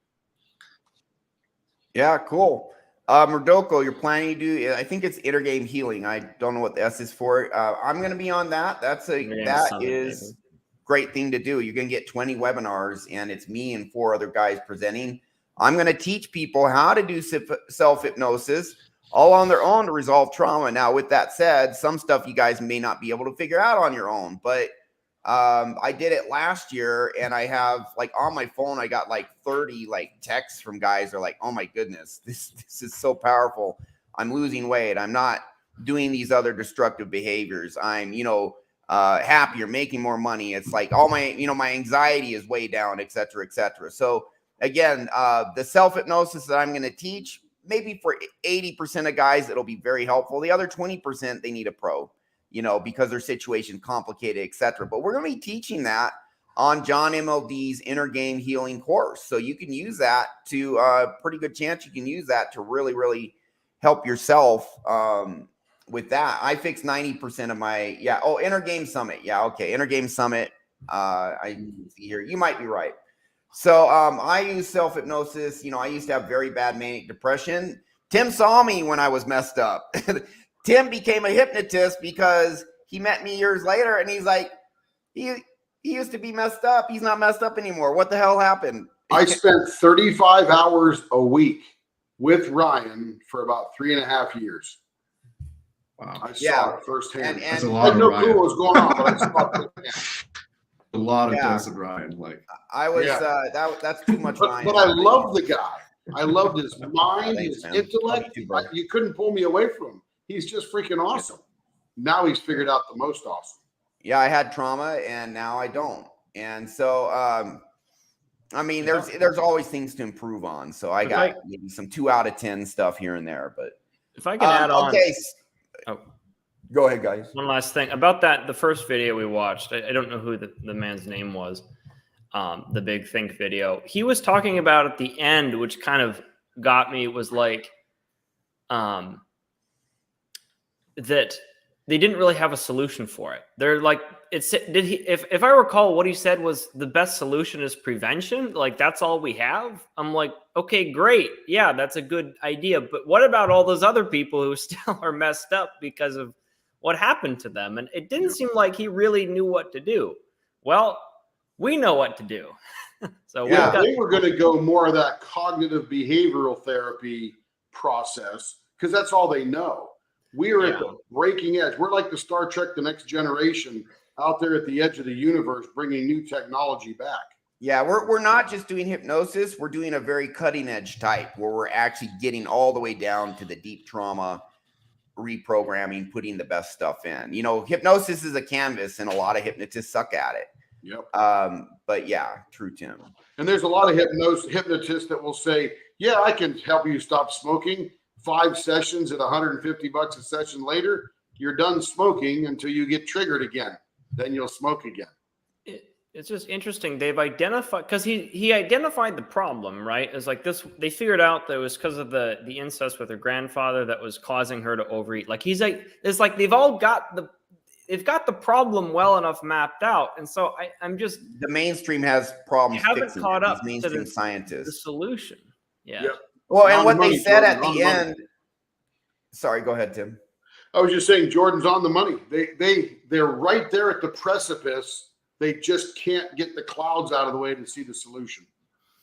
Yeah, cool. Murdoko, you're planning to do, I think it's inner game healing. I don't know what the S is for. I'm going to be on that. That is great thing to do. You're going to get 20 webinars, and it's me and 4 other guys presenting. I'm going to teach people how to do self-hypnosis all on their own to resolve trauma. Now, with that said, some stuff you guys may not be able to figure out on your own, but I did it last year, and I have, like, on my phone, I got like 30 like texts from guys that are like, oh my goodness, this is so powerful. I'm losing weight. I'm not doing these other destructive behaviors. I'm, happier, making more money. It's like all my, my anxiety is way down, et cetera, et cetera. So again, the self-hypnosis that I'm going to teach, maybe for 80% of guys, it'll be very helpful. The other 20%, they need a pro, because their situation complicated, et cetera. But we're going to be teaching that on John MLD's Inner Game Healing course. So you can use that to, pretty good chance you can use that to really, really help yourself with that. I fixed 90% of my, Inner Game Summit. Yeah, okay, Inner Game Summit. I see here. You might be right. So I use self-hypnosis. I used to have very bad manic depression. Tim saw me when I was messed up. Tim became a hypnotist because he met me years later, and he's like, he used to be messed up. He's not messed up anymore. What the hell happened? I spent 35 hours a week with Ryan for about 3.5 years. Wow. I saw it firsthand. That's a I lot had of no Ryan. clue what was going on, but I saw it firsthand. A lot of dose of Ryan. Like, I was that's too much Ryan. But I love the guy. I loved his mind, his man. intellect. You couldn't pull me away from him. He's just freaking awesome. Now he's figured out the most awesome. Yeah, I had trauma, and now I don't. And so, there's always things to improve on. So I got maybe some 2 out of 10 stuff here and there. But if I can add on. Okay. Go ahead, guys. One last thing about that. The first video we watched, I don't know who the man's name was. The Big Think video. He was talking about at the end, which kind of got me, was like, that they didn't really have a solution for it. They're like, if I recall, what he said was the best solution is prevention. Like, that's all we have. I'm like, okay, great. Yeah, that's a good idea. But what about all those other people who still are messed up because of what happened to them? And it didn't seem like he really knew what to do. Well, we know what to do. So they were going to go more of that cognitive behavioral therapy process, because that's all they know. We are at the breaking edge. We're like the Star Trek The Next Generation out there at the edge of the universe, bringing new technology back. Yeah, we're not just doing hypnosis. We're doing a very cutting edge type where we're actually getting all the way down to the deep trauma, reprogramming, putting the best stuff in. Hypnosis is a canvas, and a lot of hypnotists suck at it. Yep. But yeah, true, Tim. And there's a lot of hypnotists that will say, yeah, I can help you stop smoking. 5 sessions at $150 a session later, you're done smoking until you get triggered again. Then you'll smoke again. It's just interesting. They've identified, because he identified the problem, right? It's like this. They figured out that it was because of the incest with her grandfather that was causing her to overeat. Like, he's like, it's like they've got the problem well enough mapped out. And so I'm just, the mainstream has problems. Haven't caught up mainstream to the scientists. solution. Yeah. Yep. Well, and what they said at the end. Sorry, go ahead, Tim. I was just saying, Jordan's on the money. They're right there at the precipice. They just can't get the clouds out of the way to see the solution.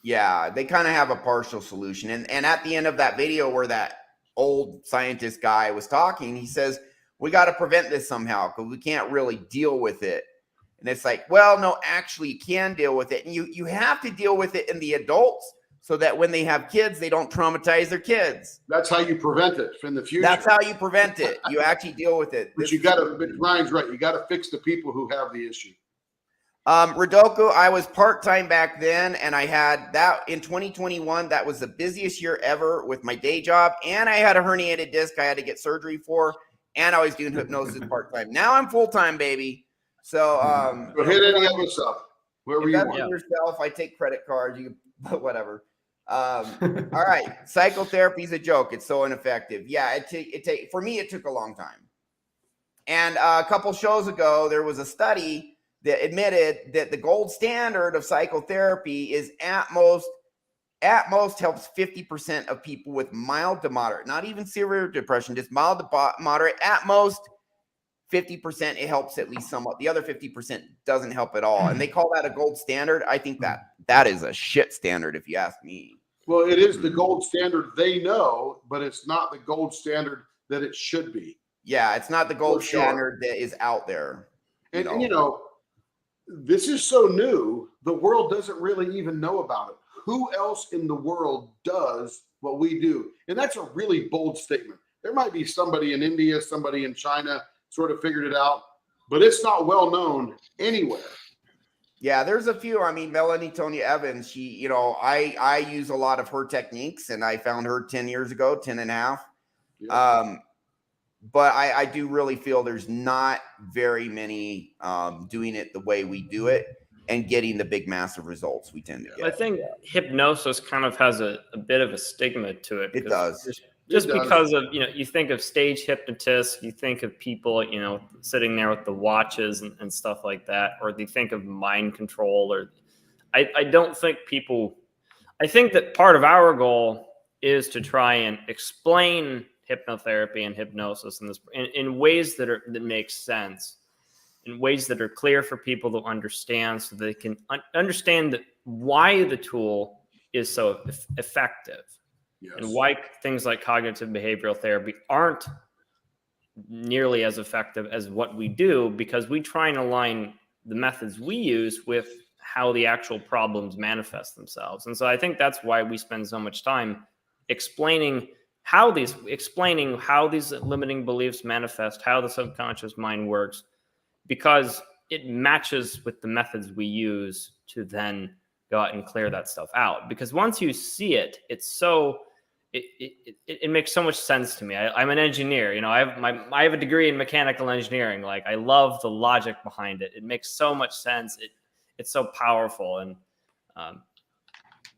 Yeah, they kind of have a partial solution. And at the end of that video where that old scientist guy was talking, he says, we got to prevent this somehow because we can't really deal with it. And it's like, well, no, actually you can deal with it. And you have to deal with it in the adults so that when they have kids, they don't traumatize their kids. That's how you prevent it in the future. That's how you prevent it. You actually deal with it. But Ryan's right. You got to fix the people who have the issue. Rodoko, I was part-time back then, and I had that in 2021. That was the busiest year ever with my day job. And I had a herniated disc I had to get surgery for. And I was doing hypnosis part-time. Now I'm full-time, baby. So hit any of us up. Wherever you want. Yourself, I take credit cards. You whatever. All right. Psychotherapy is a joke. It's so ineffective. Yeah, for me, it took a long time. And a couple shows ago, there was a study that admitted that the gold standard of psychotherapy is at most helps 50% of people with mild to moderate, not even severe depression, just mild to moderate. At most 50%, it helps at least somewhat. The other 50% doesn't help at all. And they call that a gold standard. I think that is a shit standard, if you ask me. Well, it is the gold standard they know, but it's not the gold standard that it should be. Yeah, it's not the gold standard that is out there. And this is so new, the world doesn't really even know about it. Who else in the world does what we do? And that's a really bold statement. There might be somebody in India, somebody in China sort of figured it out, but it's not well known anywhere. Yeah, there's a few. I mean, Melanie Tonia Evans, she, I use a lot of her techniques, and I found her 10 years ago, 10 and a half. Yeah. But I do really feel there's not very many doing it the way we do it and getting the big, massive results we tend to get. I think hypnosis kind of has a bit of a stigma to it. It does. Just because of, you think of stage hypnotists, you think of people, sitting there with the watches and stuff like that, or you think of mind control, or I don't think I think that part of our goal is to try and explain hypnotherapy and hypnosis in ways that make sense, in ways that are clear for people to understand, so they can understand why the tool is so effective. Yes. And why things like cognitive behavioral therapy aren't nearly as effective as what we do, because we try and align the methods we use with how the actual problems manifest themselves. And so I think that's why we spend so much time explaining how these limiting beliefs manifest, how the subconscious mind works, because it matches with the methods we use to then go out and clear that stuff out. Because once you see it, it makes so much sense to me. I'm an engineer, I have a degree in mechanical engineering. Like, I love the logic behind it. It makes so much sense. It's so powerful. And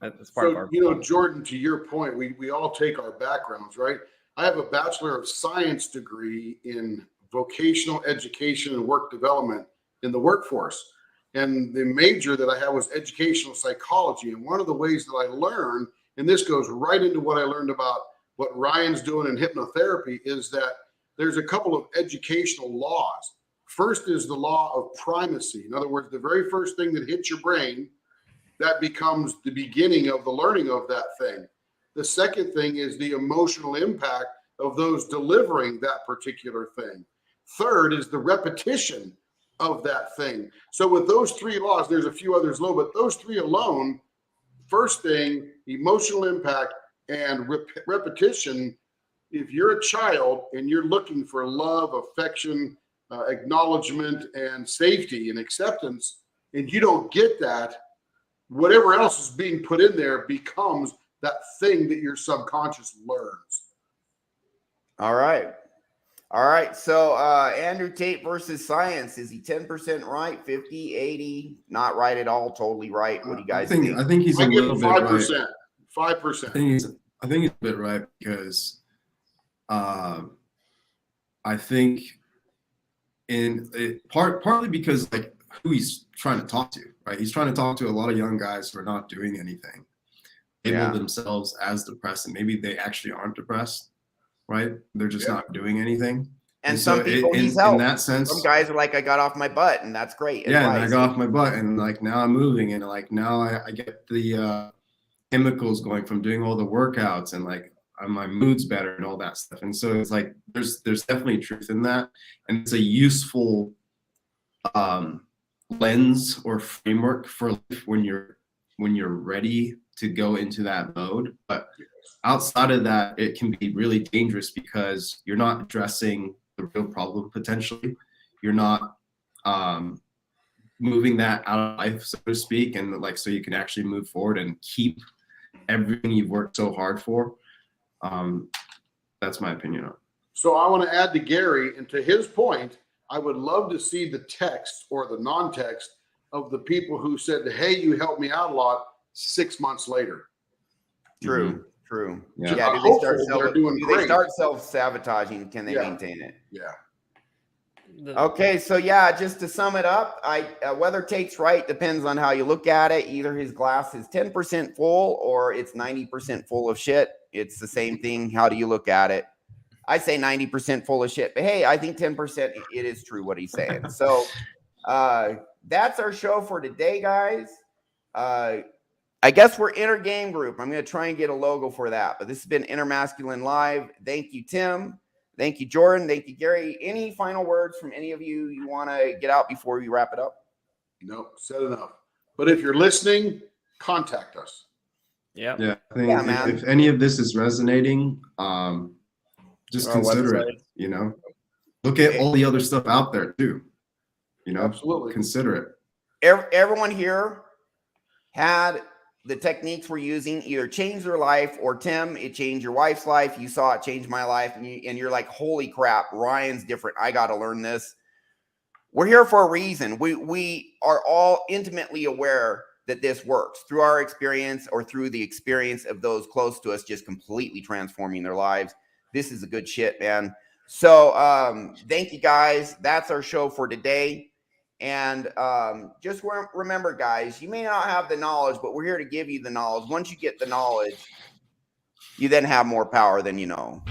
that's part of our Jordan, to your point, we all take our backgrounds, right? I have a Bachelor of Science degree in vocational education and work development in the workforce. And the major that I had was educational psychology. And one of the ways that I learned, and this goes right into what I learned about what Ryan's doing in hypnotherapy, is that there's a couple of educational laws. First is the law of primacy. In other words, the very first thing that hits your brain, that becomes the beginning of the learning of that thing. The second thing is the emotional impact of those delivering that particular thing. Third is the repetition of that thing. So with those three laws, there's a few others low, but those three alone, first thing, emotional impact and repetition. If you're a child and you're looking for love, affection, acknowledgement, and safety and acceptance, and you don't get that, whatever else is being put in there becomes that thing that your subconscious learns. All right. So Andrew Tate versus science. Is he 10% right, 50, 80, not right at all, totally right? What do you guys think? I think he's a little bit 5%. Right. 5%. I think he's a bit right, because I think partly because like who he's trying to talk to, right? He's trying to talk to a lot of young guys who are not doing anything, label themselves as depressed, and maybe they actually aren't depressed, right? They're just not doing anything. And some people need help. In that sense, some guys are like, I got off my butt, and that's great. And I got off my butt, and like now I'm moving, and like now I get the chemicals going from doing all the workouts, and like my mood's better and all that stuff. And so it's like there's definitely truth in that, and it's a useful lens or framework for life when you're ready to go into that mode. But outside of that, it can be really dangerous, because you're not addressing the real problem potentially. You're not moving that out of life, so to speak, and like so you can actually move forward and keep everything you've worked so hard for. That's my opinion on it. So I want to add to Gary, and to his point, I would love to see the text or the non-text of the people who said, hey, you helped me out a lot 6 months later. True. Yeah. Do they start self-sabotaging? Can they maintain it? Yeah. Okay, so yeah, just to sum it up, whether Tate's right depends on how you look at it. Either his glass is 10% full or it's 90% full of shit. It's the same thing. How do you look at it? I say 90% full of shit, but hey, I think 10% it is true what he's saying. So that's our show for today, guys. I guess we're Inner Game Group. I'm going to try and get a logo for that. But this has been Inner Masculine Live. Thank you, Tim. Thank you, Jordan. Thank you, Gary. Any final words from any of you want to get out before we wrap it up? Nope, said enough. But if you're listening, contact us. Yeah, I think if any of this is resonating, just consider it. You know, look at all the other stuff out there too. You know, absolutely consider it. Everyone here had the techniques we're using either change their life, or Tim, it changed your wife's life. You saw it change my life, and you're like, holy crap, Ryan's different. I got to learn this. We're here for a reason. We are all intimately aware that this works through our experience or through the experience of those close to us, just completely transforming their lives. This is a good shit, man. So thank you, guys. That's our show for today. And just remember, guys, you may not have the knowledge, but we're here to give you the knowledge. Once you get the knowledge, you then have more power than you know.